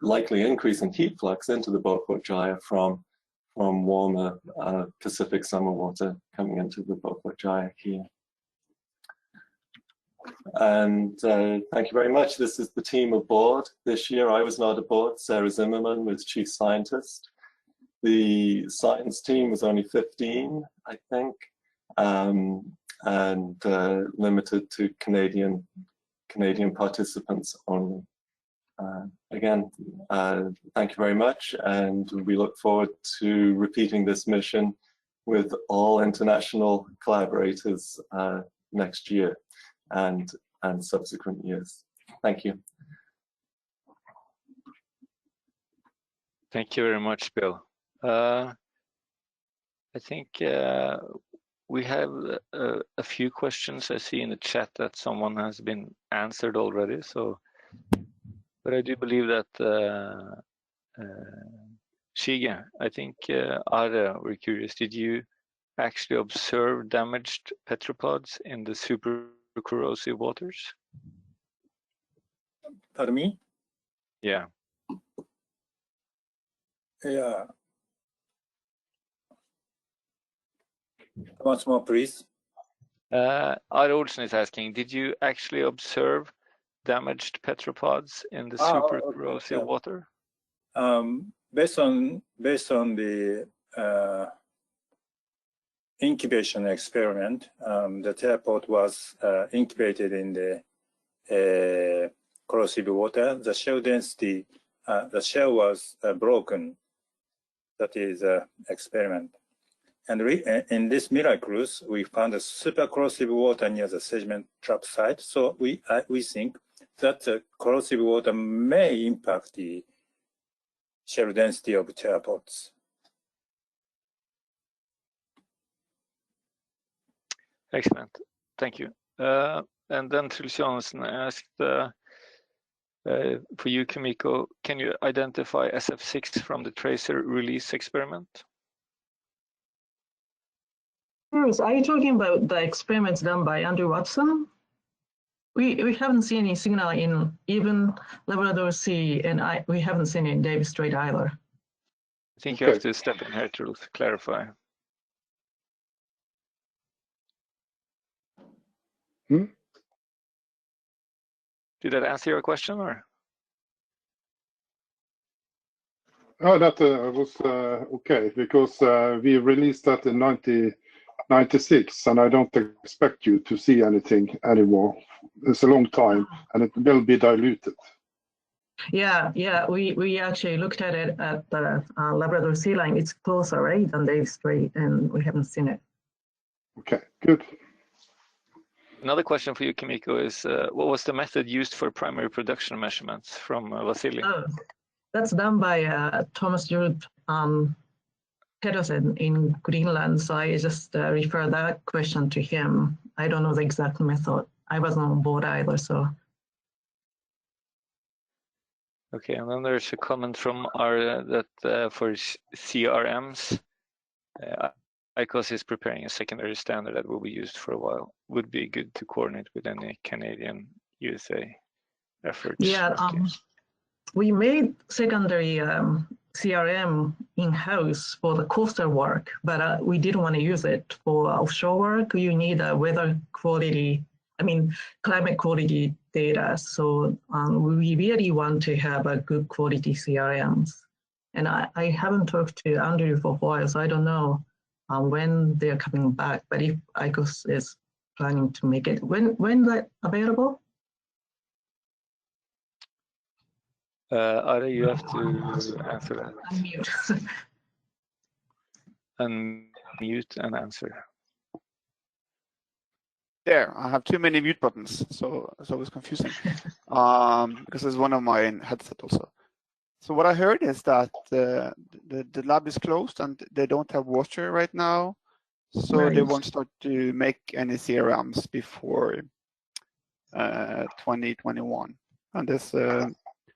likely increase in heat flux into the Beaufort JAIA from warmer Pacific summer water coming into the Beaufort JAIA here. And thank you very much. This is the team aboard. This year I was not aboard. Sarah Zimmerman was chief scientist. The science team was only 15, I think, and limited to Canadian participants only. Again, thank you very much, and we look forward to repeating this mission with all international collaborators next year and subsequent years. Thank you. Thank you very much, Bill. I think we have a few questions. I see in the chat that someone has been answered already. So, but I do believe that Shige, I think Ara were curious. Did you actually observe damaged petropods in the super corrosive waters? Pardon me? Yeah. Yeah. Once more, please. Olsen is asking, did you actually observe damaged petropods in the super corrosive water? Based on the incubation experiment, the tetrapod was incubated in the corrosive water. The shell density, the shell was broken. That is experiment. And in this Mirai cruise, we found a super corrosive water near the sediment trap site. So we think that the corrosive water may impact the shell density of tetrapods. Excellent, thank you. And then Truls Johnson asked, for you, Kumiko, can you identify SF6 from the tracer release experiment? Yes, are you talking about the experiments done by Andrew Watson? We haven't seen any signal in even Labrador Sea, and we haven't seen it in Davis Strait either. I think you have to step in here to clarify. Did that answer your question, or? Oh, that was okay, because we released that in 1996, and I don't expect you to see anything anymore. It's a long time, and it will be diluted. Yeah, we actually looked at it at the Labrador Sea line. It's closer, right, than Davis Strait, and we haven't seen it. Okay, good. Another question for you, Kumiko, is what was the method used for primary production measurements from Vasily? Oh, that's done by Thomas Judd Pedersen in Greenland. So I just refer that question to him. I don't know the exact method. I wasn't on board either, so. Okay, and then there's a comment from our that for CRMs, ICOS is preparing a secondary standard that will be used for a while. Would be good to coordinate with any Canadian USA efforts. Yeah, we made secondary CRM in-house for the coastal work, but we didn't want to use it for offshore work. You need a weather quality, climate quality data. So we really want to have a good quality CRMs. And I haven't talked to Andrew for a while, so I don't know when they're coming back, but if ICOS is planning to make it, when that available? Ari, you have to answer that. Unmute. Unmute and answer. There, I have too many mute buttons, so it's always confusing. Because it's one of my headset also. So what I heard is that the lab is closed and they don't have water right now, so they won't start to make any CRMs before 2021. And there's a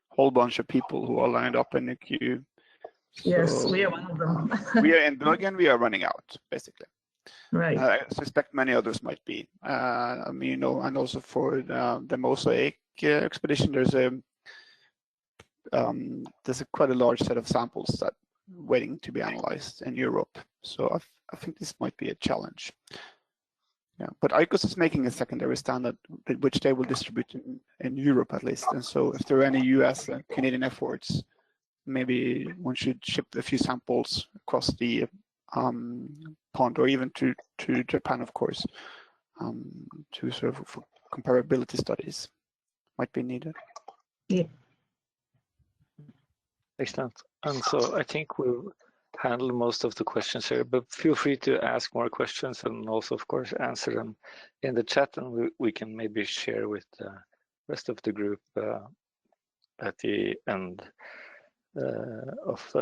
whole bunch of people who are lined up in the queue. Yes, we are one of them. We are in Bergen, we are running out, basically. Right. I suspect many others might be. And also for the MOSAiC expedition, there's quite a large set of samples that waiting to be analyzed in Europe. So I think this might be a challenge. Yeah, but ICOS is making a secondary standard, which they will distribute in Europe at least. And so if there are any US and Canadian efforts, maybe one should ship a few samples across the pond, or even to Japan, of course, to sort of for comparability studies might be needed. Yeah. Excellent. And so I think we'll handle most of the questions here, but feel free to ask more questions and also, of course, answer them in the chat, and we can maybe share with the rest of the group at the end of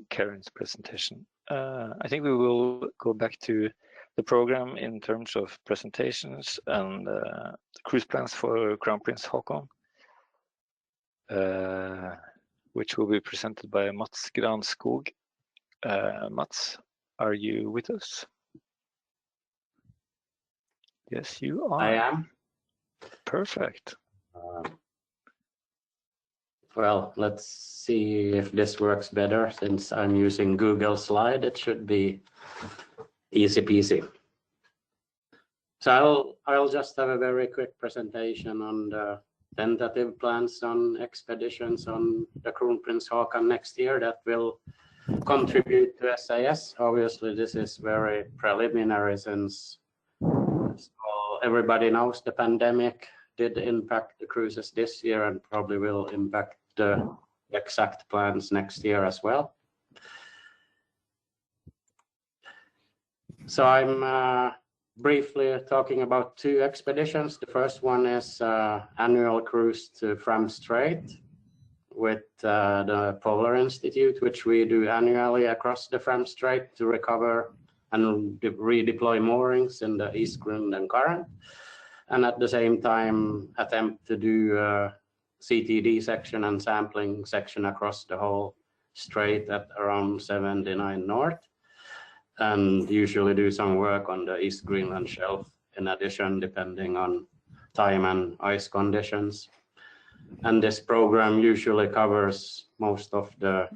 Carin's presentation. I think we will go back to the program in terms of presentations and the cruise plans for Kronprins Haakon, which will be presented by Mats Granskog. Mats, are you with us? Yes, you are. I am. Perfect. Well, let's see if this works better. Since I'm using Google Slide, it should be easy peasy. So I'll just have a very quick presentation on the tentative plans on expeditions on the Kronprins Haakon next year that will contribute to SAS. Obviously, this is very preliminary since everybody knows the pandemic did impact the cruises this year and probably will impact the exact plans next year as well. So I'm briefly talking about 2 expeditions. The first one is annual cruise to Fram Strait with the Polar Institute, which we do annually across the Fram Strait to recover and redeploy moorings in the East Greenland current, and at the same time attempt to do CTD section and sampling section across the whole strait at around 79 north, and usually do some work on the East Greenland shelf in addition, depending on time and ice conditions. And this program usually covers most of the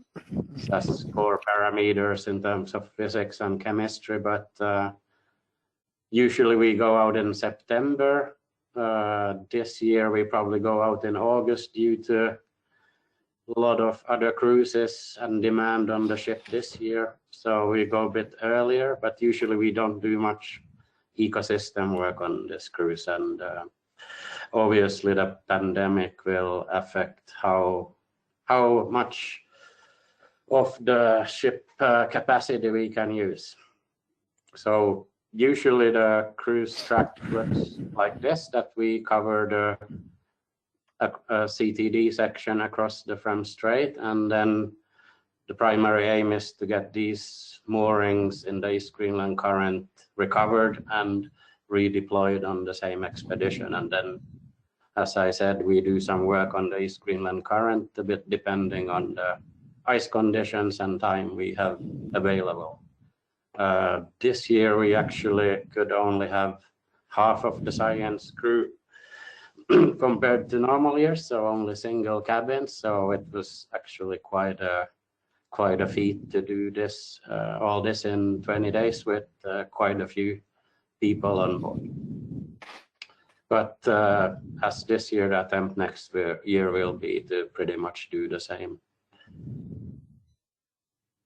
SAS core parameters in terms of physics and chemistry, but usually we go out in September. This year we probably go out in August due to a lot of other cruises and demand on the ship this year. So we go a bit earlier, but usually we don't do much ecosystem work on this cruise. And obviously the pandemic will affect how much of the ship capacity we can use. So usually the cruise track looks like this, that we cover the CTD section across the Fram Strait, and then the primary aim is to get these moorings in the East Greenland current recovered and redeployed on the same expedition. And then, as I said, we do some work on the East Greenland current, a bit depending on the ice conditions and time we have available. This year we actually could only have half of the science crew compared to normal years, so only single cabins. So it was actually quite a feat to do this, all this in 20 days with quite a few people on board. But as this year, the attempt next year will be to pretty much do the same.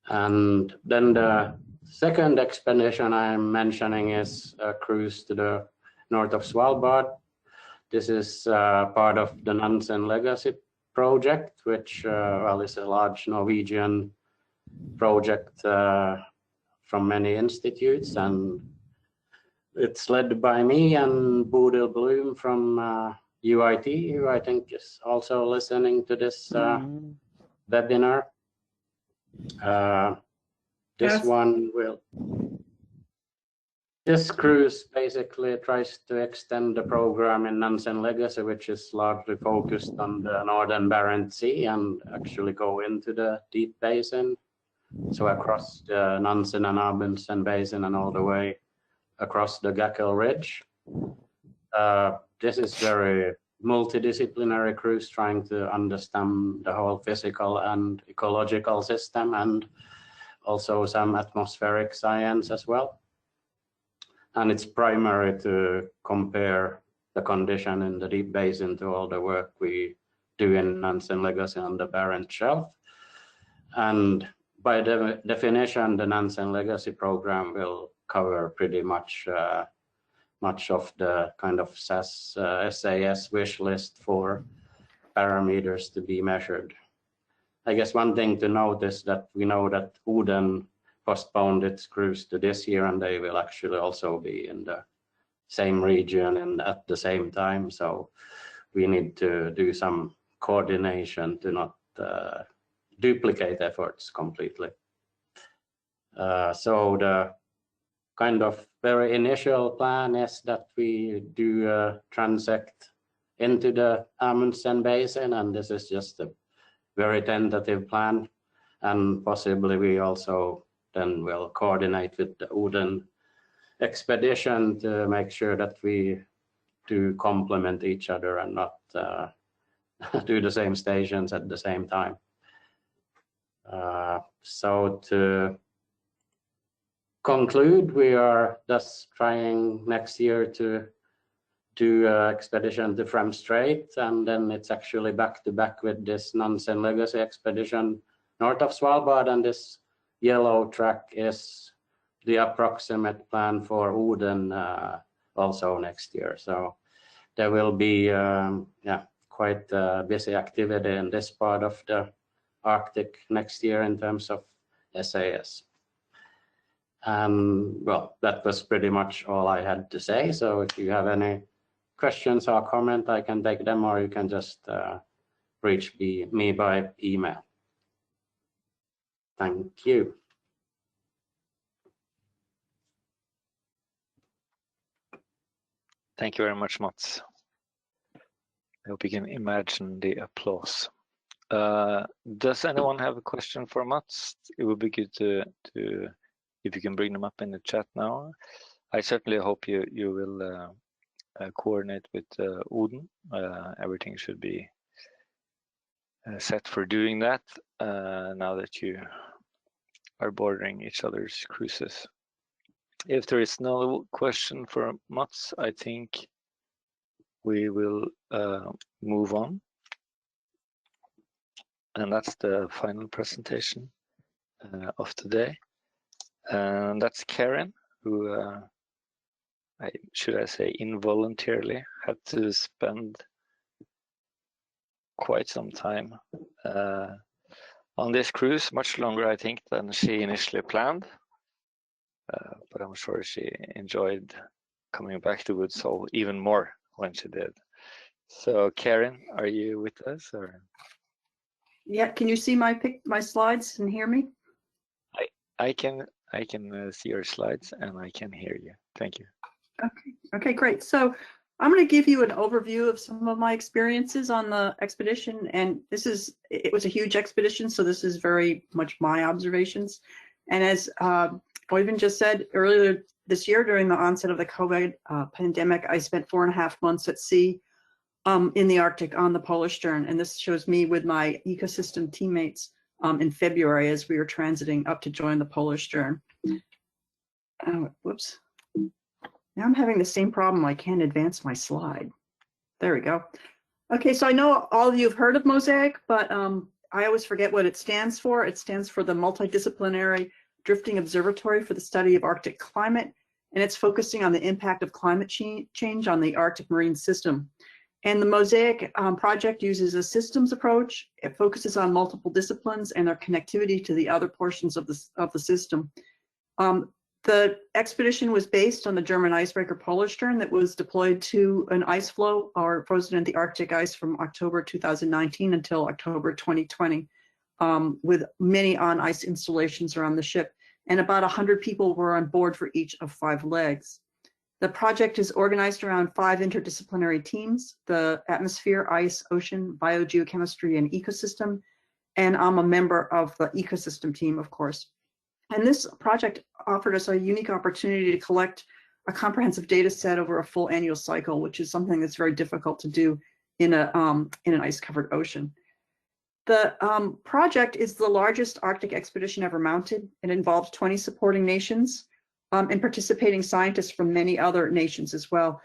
And then the second expedition I'm mentioning is a cruise to the north of Svalbard. This is part of the Nansen Legacy project, which is a large Norwegian project from many institutes, and it's led by me and Bodil Bloom from UIT, who I think is also listening to this webinar. This cruise basically tries to extend the program in Nansen Legacy, which is largely focused on the northern Barents Sea, and actually go into the deep basin. So across the Nansen and Amundsen Basin and all the way across the Gackel Ridge. This is very multidisciplinary cruise trying to understand the whole physical and ecological system, and also some atmospheric science as well. And it's primary to compare the condition in the deep basin to all the work we do in Nansen Legacy on the Barents Shelf. And by definition, the Nansen Legacy program will cover pretty much much of the kind of SAS wish list for parameters to be measured. I guess one thing to note is that we know that Oden postponed its cruise to this year, and they will actually also be in the same region and at the same time. So we need to do some coordination to not duplicate efforts completely. So the kind of very initial plan is that we do a transect into the Amundsen Basin, and this is just a very tentative plan, and possibly we also then will coordinate with the Oden expedition to make sure that we do complement each other and not do the same stations at the same time. So to conclude, we are thus trying next year to do expedition to Fram Strait, and then it's actually back to back with this Nansen Legacy expedition north of Svalbard, and this yellow track is the approximate plan for Oden also next year. So there will be quite busy activity in this part of the Arctic next year in terms of SAS. Well, that was pretty much all I had to say. So if you have any questions or comment, I can take them, or you can just reach me by email. Thank you. Thank you very much, Mats. I hope you can imagine the applause. Does anyone have a question for Mats? It would be good to if you can bring them up in the chat now. I certainly hope you will coordinate with Oden. Everything should be set for doing that now that you are bordering each other's cruises. If there is no question for Mats, I think we will move on. And that's the final presentation of today. And that's Carin, who should I say involuntarily had to spend quite some time on this cruise, much longer I think than she initially planned. But I'm sure she enjoyed coming back to Woods Hole even more when she did. So Carin, are you with us or? Yeah, can you see my slides and hear me? I can see your slides and I can hear you. Thank you. Okay, great. So I'm going to give you an overview of some of my experiences on the expedition, and it was a huge expedition, so this is very much my observations. And as Oyvind just said, earlier this year during the onset of the COVID pandemic, I spent 4.5 months at sea in the Arctic on the polar stern, and this shows me with my ecosystem teammates in February as we were transiting up to join the polar stern. Whoops. Now I'm having the same problem. I can't advance my slide. There we go. Okay, so I know all of you have heard of MOSAiC, but I always forget what it stands for. It stands for the Multidisciplinary Drifting Observatory for the Study of Arctic Climate, and it's focusing on the impact of climate change on the Arctic marine system. And the MOSAiC project uses a systems approach. It focuses on multiple disciplines and their connectivity to the other portions of the system. The expedition was based on the German icebreaker Polar Stern that was deployed to an ice floe or frozen in the Arctic ice from October 2019 until October 2020, with many on-ice installations around the ship, and about 100 people were on board for each of 5 legs. The project is organized around 5 interdisciplinary teams: the atmosphere, ice, ocean, biogeochemistry, and ecosystem, and I'm a member of the ecosystem team, of course. And this project offered us a unique opportunity to collect a comprehensive data set over a full annual cycle, which is something that's very difficult to do in an ice-covered ocean. The project is the largest Arctic expedition ever mounted. It involved 20 supporting nations and participating scientists from many other nations as well.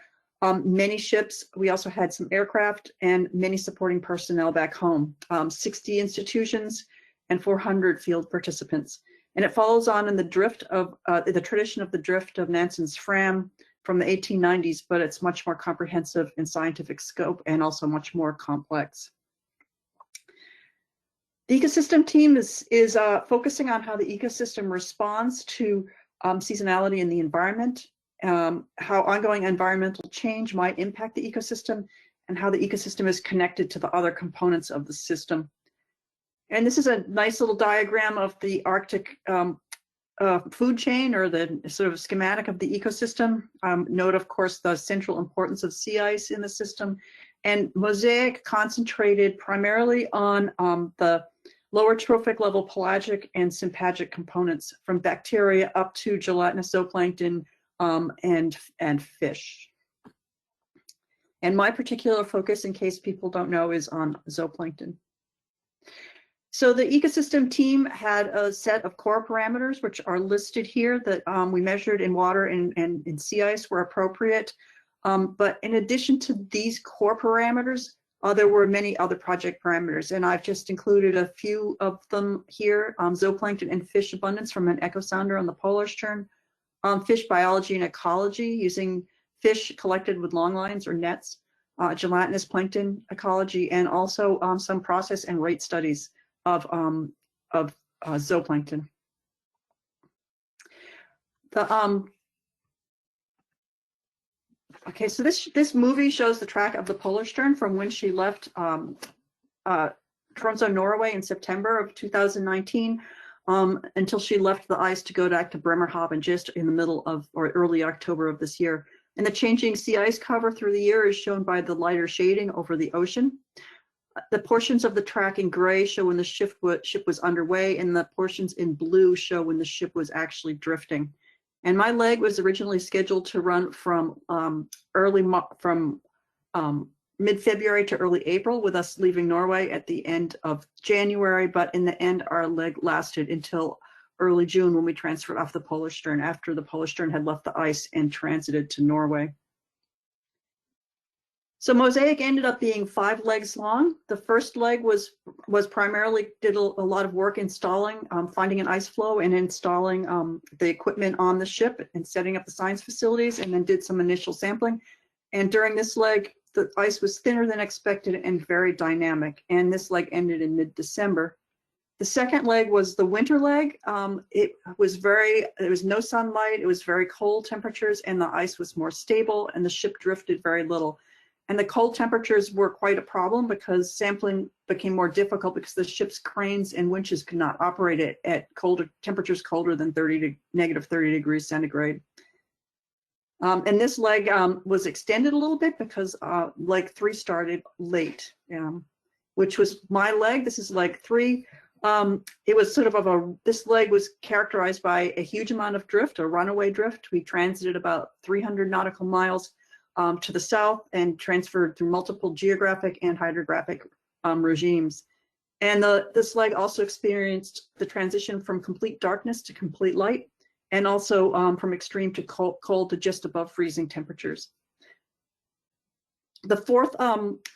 Many ships, we also had some aircraft and many supporting personnel back home, 60 institutions and 400 field participants. And it follows on in the tradition of the drift of Nansen's Fram from the 1890s, but it's much more comprehensive in scientific scope and also much more complex. The ecosystem team is focusing on how the ecosystem responds to seasonality in the environment, how ongoing environmental change might impact the ecosystem, and how the ecosystem is connected to the other components of the system. And this is a nice little diagram of the Arctic food chain, or the sort of schematic of the ecosystem. Note, of course, the central importance of sea ice in the system. And MOSAiC concentrated primarily on the lower trophic level pelagic and sympagic components, from bacteria up to gelatinous zooplankton and fish. And my particular focus, in case people don't know, is on zooplankton. So the ecosystem team had a set of core parameters, which are listed here, that we measured in water and in sea ice were appropriate. But in addition to these core parameters, there were many other project parameters, and I've just included a few of them here. Zooplankton and fish abundance from an echo sounder on the Polarstern, fish biology and ecology using fish collected with long lines or nets, gelatinous plankton ecology, and also some process and rate studies of zooplankton. Okay, so this movie shows the track of the Polarstern from when she left Tromsø, Norway in September of 2019 until she left the ice to go back to Bremerhaven just in the middle of or early October of this year. And the changing sea ice cover through the year is shown by the lighter shading over the ocean. The portions of the track in gray show when the ship was underway, and the portions in blue show when the ship was actually drifting. And my leg was originally scheduled to run from mid-February to early April, with us leaving Norway at the end of January. But in the end, our leg lasted until early June when we transferred off the Polarstern after the Polarstern had left the ice and transited to Norway. So MOSAiC ended up being 5 legs long. The first leg was primarily did a lot of work installing, finding an ice flow and installing the equipment on the ship and setting up the science facilities, and then did some initial sampling. And during this leg, the ice was thinner than expected and very dynamic. And this leg ended in mid-December. The second leg was the winter leg. There was no sunlight. It was very cold temperatures, and the ice was more stable, and the ship drifted very little. And the cold temperatures were quite a problem because sampling became more difficult because the ship's cranes and winches could not operate at colder temperatures colder than negative 30 degrees centigrade. And this leg was extended a little bit because leg 3 started late, which was my leg. This is leg 3. It was sort of this leg was characterized by a huge amount of drift, a runaway drift. We transited about 300 nautical miles to the south and transferred through multiple geographic and hydrographic regimes. And this leg also experienced the transition from complete darkness to complete light, and also from extreme to cold to just above freezing temperatures. The fourth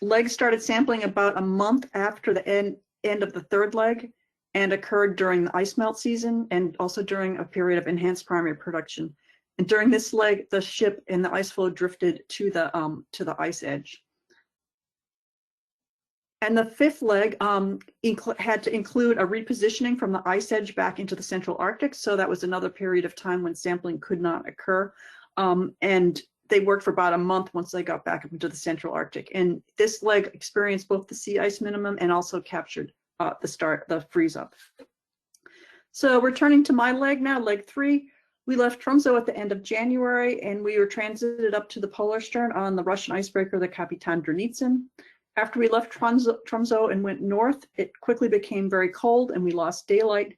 leg started sampling about a month after the end of the third leg, and occurred during the ice melt season and also during a period of enhanced primary production. And during this leg, the ship and the ice flow drifted to the ice edge. And the fifth leg had to include a repositioning from the ice edge back into the central Arctic. So that was another period of time when sampling could not occur. And they worked for about a month once they got back up into the central Arctic. And this leg experienced both the sea ice minimum and also captured the freeze up. So returning to my leg now, leg 3. We left Tromsø at the end of January, and we were transited up to the Polarstern on the Russian icebreaker, the Kapitan Dranitsin. After we left Tromsø and went north, it quickly became very cold and we lost daylight.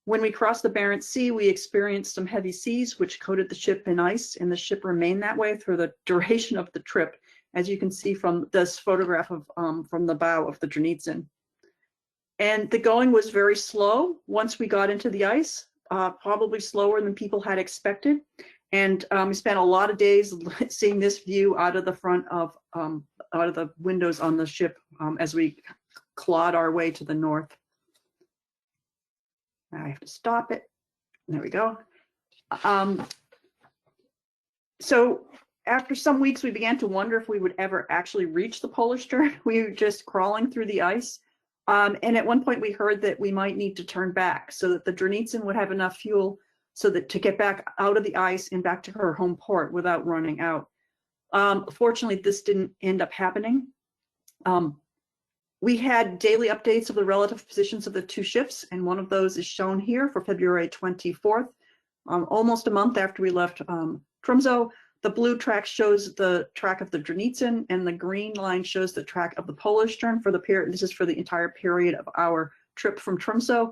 When we crossed the Bering Sea, we experienced some heavy seas, which coated the ship in ice, and the ship remained that way through the duration of the trip, as you can see from this photograph of from the bow of the Dranitsin. And the going was very slow once we got into the ice. Probably slower than people had expected. And we spent a lot of days seeing this view out of the front of, out of the windows on the ship as we clawed our way to the north. Now I have to stop it. There we go. So after some weeks, we began to wonder if we would ever actually reach the Polarstern. We were just crawling through the ice. And at one point we heard that we might need to turn back so that the Dranitsin would have enough fuel so that to get back out of the ice and back to her home port without running out. Fortunately, this didn't end up happening. We had daily updates of the relative positions of the two ships, and one of those is shown here for February 24th, almost a month after we left Tromsø. The blue track shows the track of the Dranitsin, and the green line shows the track of the Polarstern for the period. This is for the entire period of our trip from Tromsø.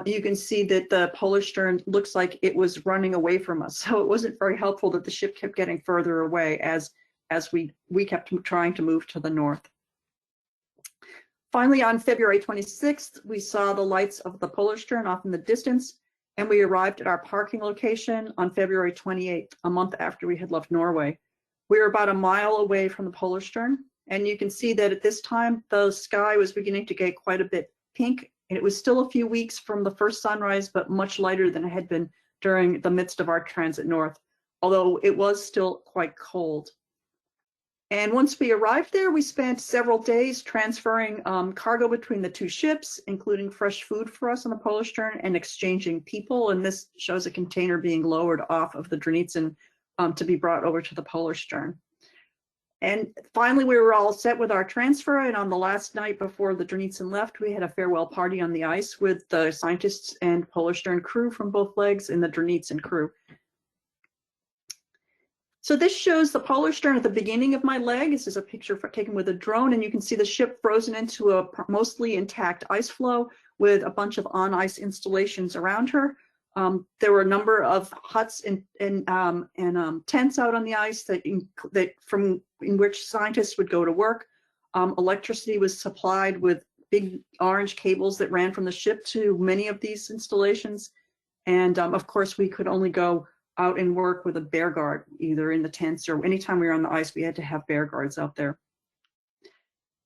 You can see that the Polarstern looks like it was running away from us. So it wasn't very helpful that the ship kept getting further away as we kept trying to move to the north. Finally, on February 26th, we saw the lights of the Polarstern off in the distance, and we arrived at our parking location on February 28th, a month after we had left Norway. We were about a mile away from the Polarstern, and you can see that at this time, the sky was beginning to get quite a bit pink, and it was still a few weeks from the first sunrise, but much lighter than it had been during the midst of our transit north, although it was still quite cold. And once we arrived there, we spent several days transferring cargo between the two ships, including fresh food for us on the Polarstern, and exchanging people. And this shows a container being lowered off of the Dranitsen to be brought over to the Polarstern. And finally, we were all set with our transfer. And on the last night before the Dranitsen left, we had a farewell party on the ice with the scientists and Polarstern crew from both legs and the Dranitsen crew. So this shows the Polarstern at the beginning of my leg. This is a picture taken with a drone, and you can see the ship frozen into a mostly intact ice floe with a bunch of on-ice installations around her. There were a number of huts and tents out on the ice in which scientists would go to work. Electricity was supplied with big orange cables that ran from the ship to many of these installations. And of course, we could only go out and work with a bear guard, either in the tents or anytime we were on the ice, we had to have bear guards out there.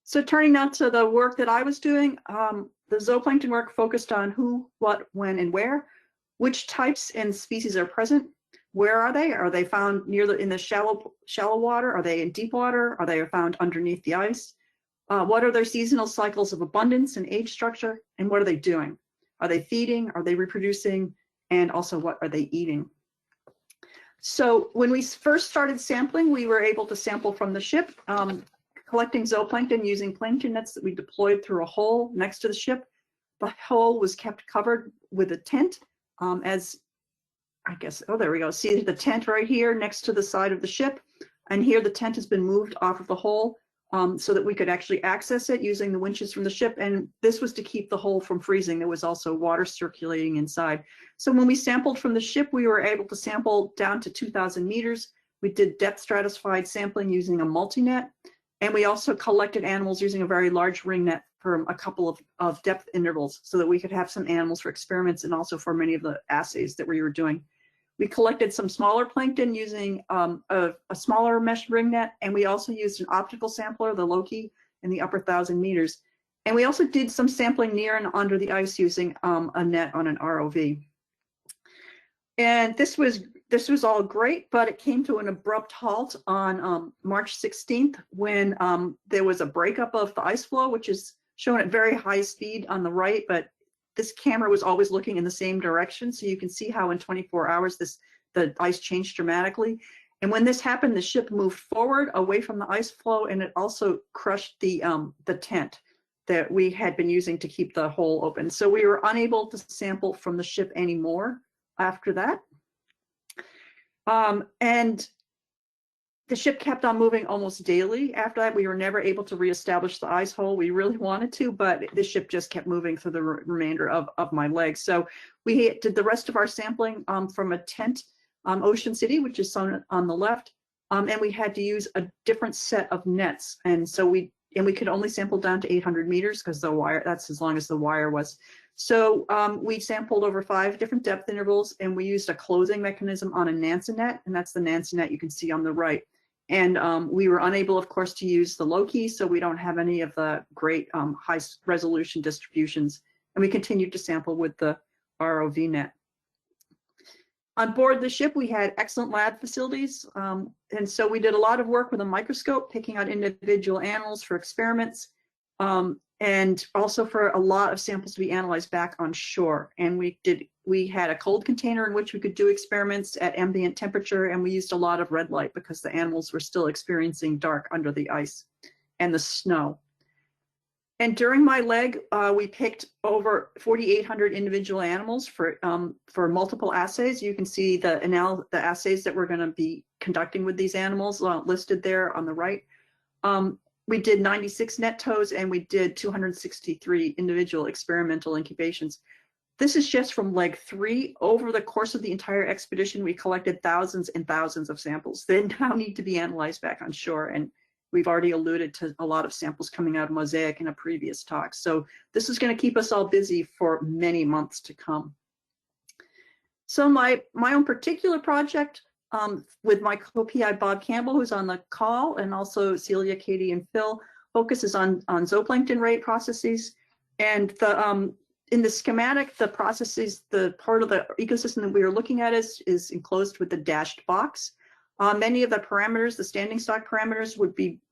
So turning now to the work that I was doing, the zooplankton work focused on who, what, when, and where, which types and species are present, where are they? Are they found in the shallow water? Are they in deep water? Are they found underneath the ice? What are their seasonal cycles of abundance and age structure? And what are they doing? Are they feeding? Are they reproducing? And also, what are they eating? So when we first started sampling, we were able to sample from the ship, collecting zooplankton using plankton nets that we deployed through a hole next to the ship. The hole was kept covered with a tent, as I guess, oh, there we go. See the tent right here next to the side of the ship. And here the tent has been moved off of the hole so that we could actually access it using the winches from the ship. And this was to keep the hole from freezing. There was also water circulating inside. So when we sampled from the ship, we were able to sample down to 2,000 meters. We did depth stratified sampling using a multi-net. And we also collected animals using a very large ring net for a couple of depth intervals so that we could have some animals for experiments and also for many of the assays that we were doing. We collected some smaller plankton using a smaller mesh ring net, and we also used an optical sampler, the Loki, in the upper 1,000 meters. And we also did some sampling near and under the ice using a net on an ROV. And this was all great, but it came to an abrupt halt on March 16th when there was a breakup of the ice floe, which is shown at very high speed on the right, but this camera was always looking in the same direction. So you can see how in 24 hours, the ice changed dramatically. And when this happened, the ship moved forward away from the ice floe, and it also crushed the tent that we had been using to keep the hole open. So we were unable to sample from the ship anymore after that. And the ship kept on moving almost daily. After that, we were never able to reestablish the ice hole. We really wanted to, but the ship just kept moving through the remainder of my legs. So we did the rest of our sampling from a tent, Ocean City, which is shown on the left, and we had to use a different set of nets. And so we could only sample down to 800 meters because the wire, that's as long as the wire was. So we sampled over 5 different depth intervals, and we used a closing mechanism on a Nansen net, and that's the Nansen net you can see on the right. And we were unable, of course, to use the Loki, so we don't have any of the great high resolution distributions. And we continued to sample with the ROV net. On board the ship, we had excellent lab facilities. And so we did a lot of work with a microscope, picking out individual animals for experiments, and also for a lot of samples to be analyzed back on shore. And we had a cold container in which we could do experiments at ambient temperature, and we used a lot of red light because the animals were still experiencing dark under the ice and the snow. And during my leg, we picked over 4,800 individual animals for multiple assays. You can see the assays that we're going to be conducting with these animals listed there on the right. We did 96 net tows, and we did 263 individual experimental incubations. This is just from leg 3. Over the course of the entire expedition, we collected thousands and thousands of samples that now need to be analyzed back on shore. And we've already alluded to a lot of samples coming out of MOSAiC in a previous talk. So this is going to keep us all busy for many months to come. So my own particular project with my co-PI Bob Campbell, who's on the call, and also Celia, Katie, and Phil, focuses on zooplankton rate processes. And the in the schematic, the processes, the part of the ecosystem that we are looking at is enclosed with the dashed box. Many of the parameters, the standing stock parameters,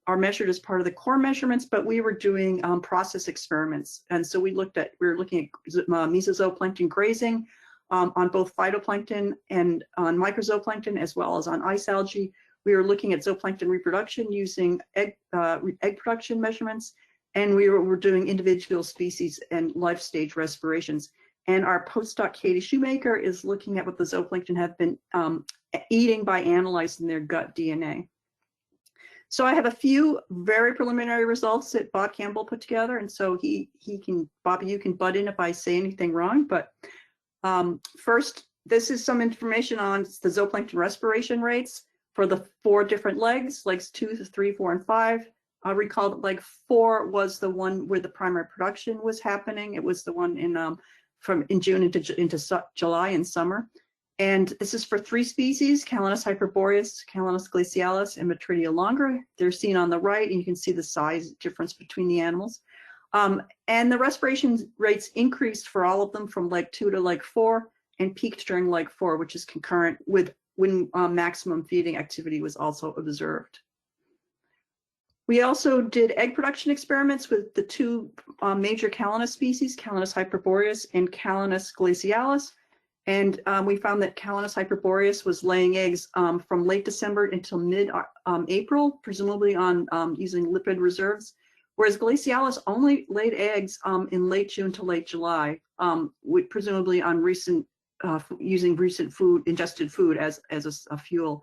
are measured as part of the core measurements, but we were doing process experiments, and so we were looking at mesozooplankton grazing on both phytoplankton and on microzooplankton, as well as on ice algae. We were looking at zooplankton reproduction using egg production measurements, and we were doing individual species and life stage respirations. And our postdoc Katie Shoemaker is looking at what the zooplankton have been eating by analyzing their gut DNA. So I have a few very preliminary results that Bob Campbell put together, and so Bobby, you can butt in if I say anything wrong. But first, this is some information on the zooplankton respiration rates for the 4 different legs, legs 2, 3, 4, and 5. I recall that leg 4 was the one where the primary production was happening. It was the one in June into July and summer. And this is for 3 species, Calanus hyperboreus, Calanus glacialis, and Metridia longa. They're seen on the right, and you can see the size difference between the animals. And the respiration rates increased for all of them from leg 2 to leg 4, and peaked during leg 4, which is concurrent with when maximum feeding activity was also observed. We also did egg production experiments with the 2 major Calanus species, Calanus hyperboreus and Calanus glacialis. And we found that Calanus hyperboreus was laying eggs from late December until mid-April, presumably on using lipid reserves, whereas glacialis only laid eggs in late June to late July, presumably on using recent ingested food as a fuel.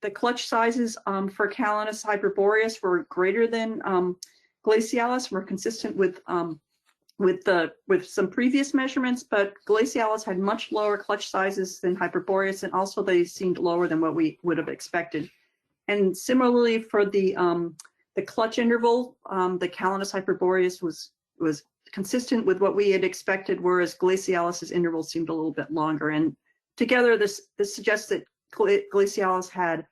The clutch sizes for Calanus hyperboreus were greater than glacialis, were consistent with some previous measurements, but glacialis had much lower clutch sizes than hyperboreus, and also they seemed lower than what we would have expected. And similarly for the clutch interval, the Calanus hyperboreus was consistent with what we had expected, whereas glacialis's interval seemed a little bit longer. And together, this suggests that glacialis had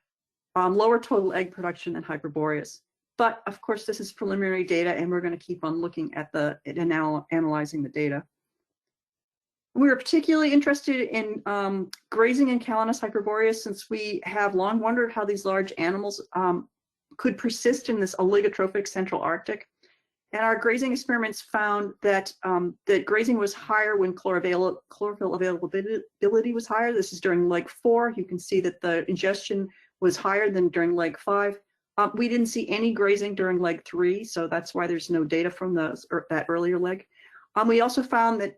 lower total egg production than hyperboreus. But of course, this is preliminary data, and we're going to keep on looking at analyzing the data. We were particularly interested in grazing in Calanus hyperboreus, since we have long wondered how these large animals could persist in this oligotrophic Central Arctic. And our grazing experiments found that that grazing was higher when chlorophyll availability was higher. This is during leg 4. You can see that the ingestion was higher than during leg 5. We didn't see any grazing during leg 3, so that's why there's no data from that earlier leg. We also found that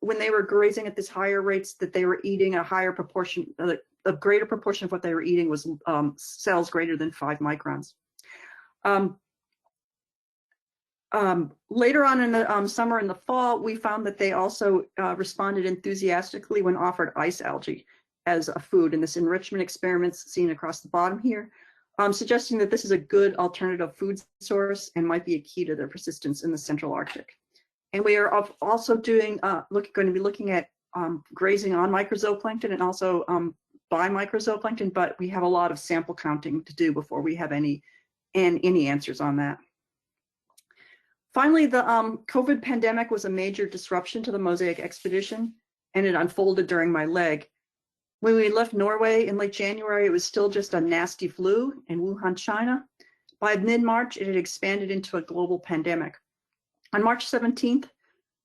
when they were grazing at these higher rates, that they were eating a higher proportion, a greater proportion of what they were eating was cells greater than 5 microns. Later on in the summer and the fall, we found that they also responded enthusiastically when offered ice algae as a food in this enrichment experiments seen across the bottom here, suggesting that this is a good alternative food source and might be a key to their persistence in the Central Arctic. And we are also going to be looking at grazing on microzooplankton and also by microzooplankton, but we have a lot of sample counting to do before we have any answers on that. Finally, the COVID pandemic was a major disruption to the MOSAiC expedition, and it unfolded during my leg. When we left Norway in late January, it was still just a nasty flu in Wuhan, China. By mid-March, it had expanded into a global pandemic. On March 17th,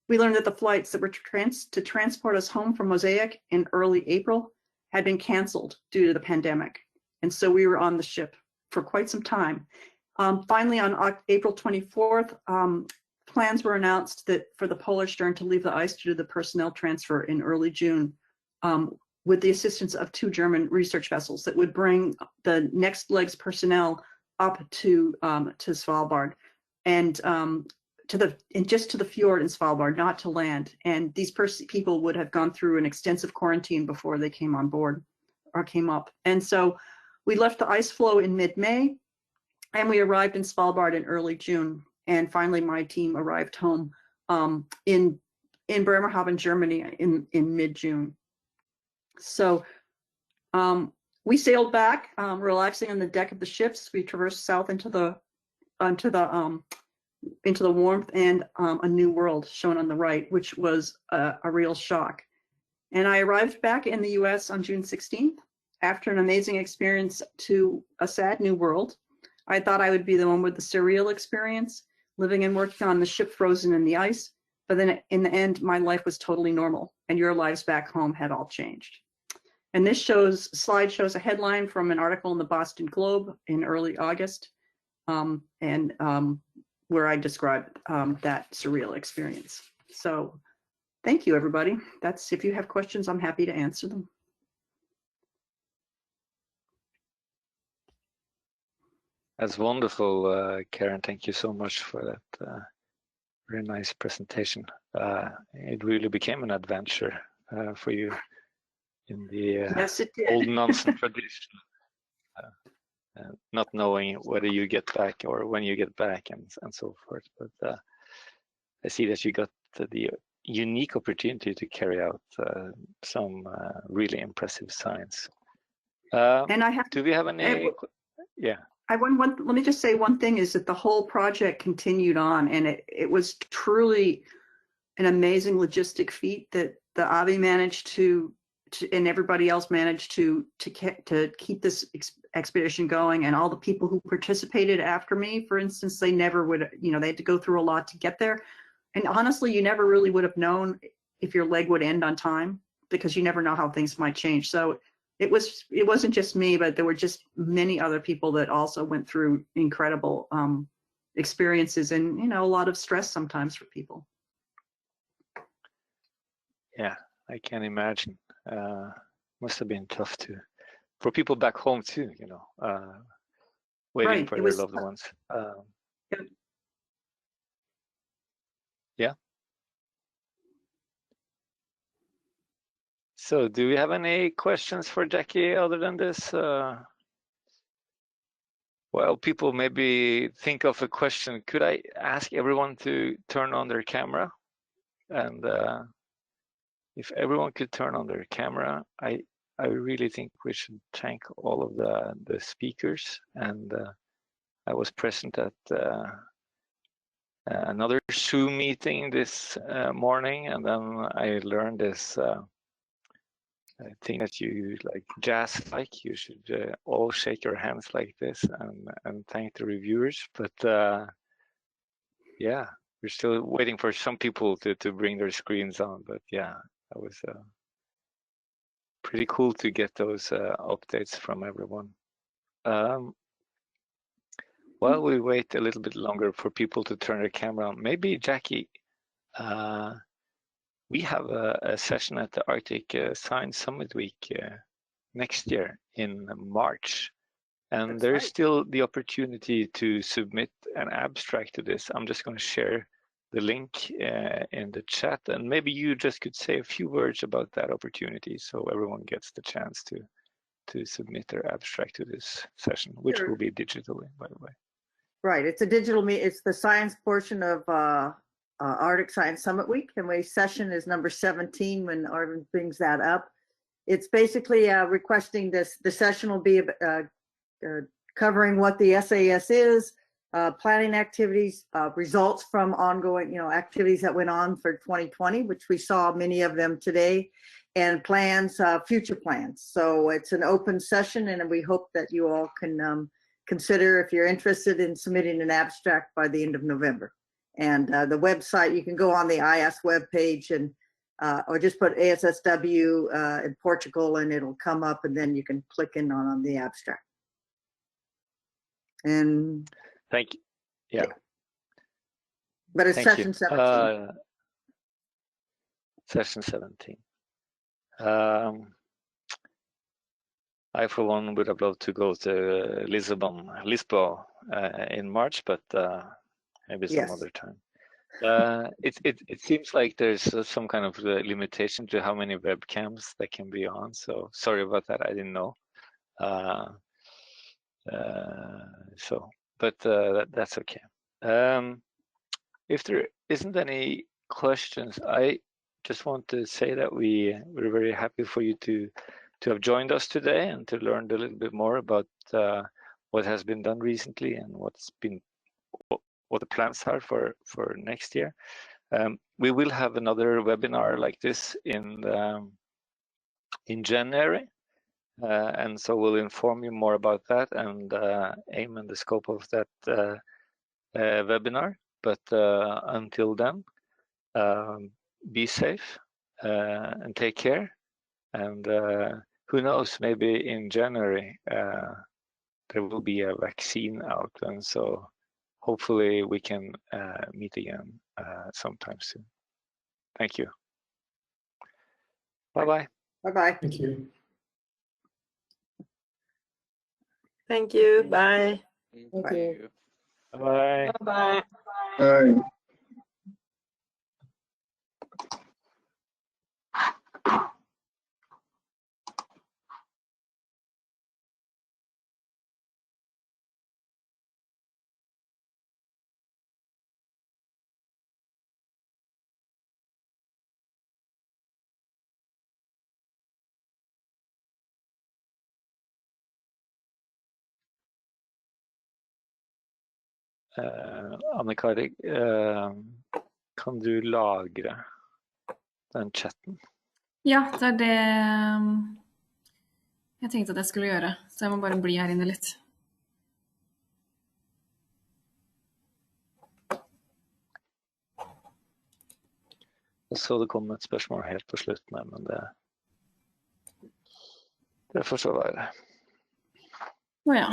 we learned that the flights that were to transport us home from MOSAiC in early April had been canceled due to the pandemic. And so we were on the ship for quite some time. Finally, on April 24th, plans were announced that for the Polar Stern to leave the ice to do the personnel transfer in early June, with the assistance of 2 German research vessels that would bring the next leg's personnel up to Svalbard and just to the fjord in Svalbard, not to land. And these people would have gone through an extensive quarantine before they came on board or came up. And so we left the ice floe in mid-May. And we arrived in Svalbard in early June. And finally, my team arrived home in Bremerhaven, Germany in mid-June. So we sailed back, relaxing on the deck of the ships. We traversed south into the warmth and a new world shown on the right, which was a real shock. And I arrived back in the US on June 16th after an amazing experience to a sad new world. I thought I would be the one with the surreal experience, living and working on the ship frozen in the ice. But then in the end, my life was totally normal, and your lives back home had all changed. And this slide shows a headline from an article in the Boston Globe in early August, where I described that surreal experience. So thank you, everybody. If you have questions, I'm happy to answer them. That's wonderful, Carin. Thank you so much for that very nice presentation. It really became an adventure for you in the yes, it did. old Nansen tradition. Not knowing whether you get back or when you get back and so forth. But I see that you got the unique opportunity to carry out some really impressive science. And I have. Do we have any? Yeah. Let me just say one thing is that the whole project continued on, and it was truly an amazing logistic feat that the Avi managed to and everybody else managed to keep this expedition going. And all the people who participated after me, for instance, they never would, they had to go through a lot to get there. And honestly, you never really would have known if your leg would end on time, because you never know how things might change. So it wasn't just me, but there were just many other people that also went through incredible experiences and, a lot of stress sometimes for people. Yeah, I can imagine. Must have been tough for people back home too, waiting right. for their loved ones. Yeah. So do we have any questions for Jackie other than this? Well, people maybe think of a question. Could I ask everyone to turn on their camera? And if everyone could turn on their camera, I really think we should thank all of the speakers. And I was present at another Zoom meeting this morning, and then I learned this thing that you like jazz like. You should all shake your hands like this and thank the reviewers. But yeah, we're still waiting for some people to bring their screens on. But yeah, that was pretty cool to get those updates from everyone. While we wait a little bit longer for people to turn their camera on, maybe Jackie, we have a session at the Arctic Science Summit Week next year in March. And That's there's right. still the opportunity to submit an abstract to this. I'm just going to share the link in the chat, and maybe you just could say a few words about that opportunity so everyone gets the chance to submit their abstract to this session, which Sure. will be digitally, by the way. Right, it's a digital meet. It's the science portion of Arctic Science Summit Week, and session is number 17 when Arvin brings that up. It's basically requesting this. The session will be covering what the SAS is, planning activities, results from ongoing, activities that went on for 2020, which we saw many of them today, and plans, future plans. So it's an open session, and we hope that you all can consider if you're interested in submitting an abstract by the end of November. And the website, you can go on the IS webpage and or just put ASSW in Portugal and it'll come up, and then you can click in on the abstract. And thank you. Yeah. But it's Thank session you. 17. Session 17. I, for one, would have loved to go to Lisbon in March, but maybe some Yes. other time. It seems like there's some kind of limitation to how many webcams that can be on. So sorry about that. I didn't know. but that's okay. If there isn't any questions, I just want to say that we're very happy for you to have joined us today and to learn a little bit more about what has been done recently and what the plans are for next year. We will have another webinar like this in January, and so we'll inform you more about that and aim and the scope of that webinar. But until then, be safe and take care. And who knows, maybe in January there will be a vaccine out, and so hopefully we can meet again sometime soon. Thank you. Bye-bye. Bye-bye. Thank you. Thank you. Bye. Thank you. Bye. Bye. Bye. Anne-Kari, kan du lagre den chatten? Ja, det er det jeg tenkte at jeg skulle gjøre, så jeg må bare bli her inne litt. Jeg så det kom et spørsmål helt på slutten her, men det får så være. Å ja.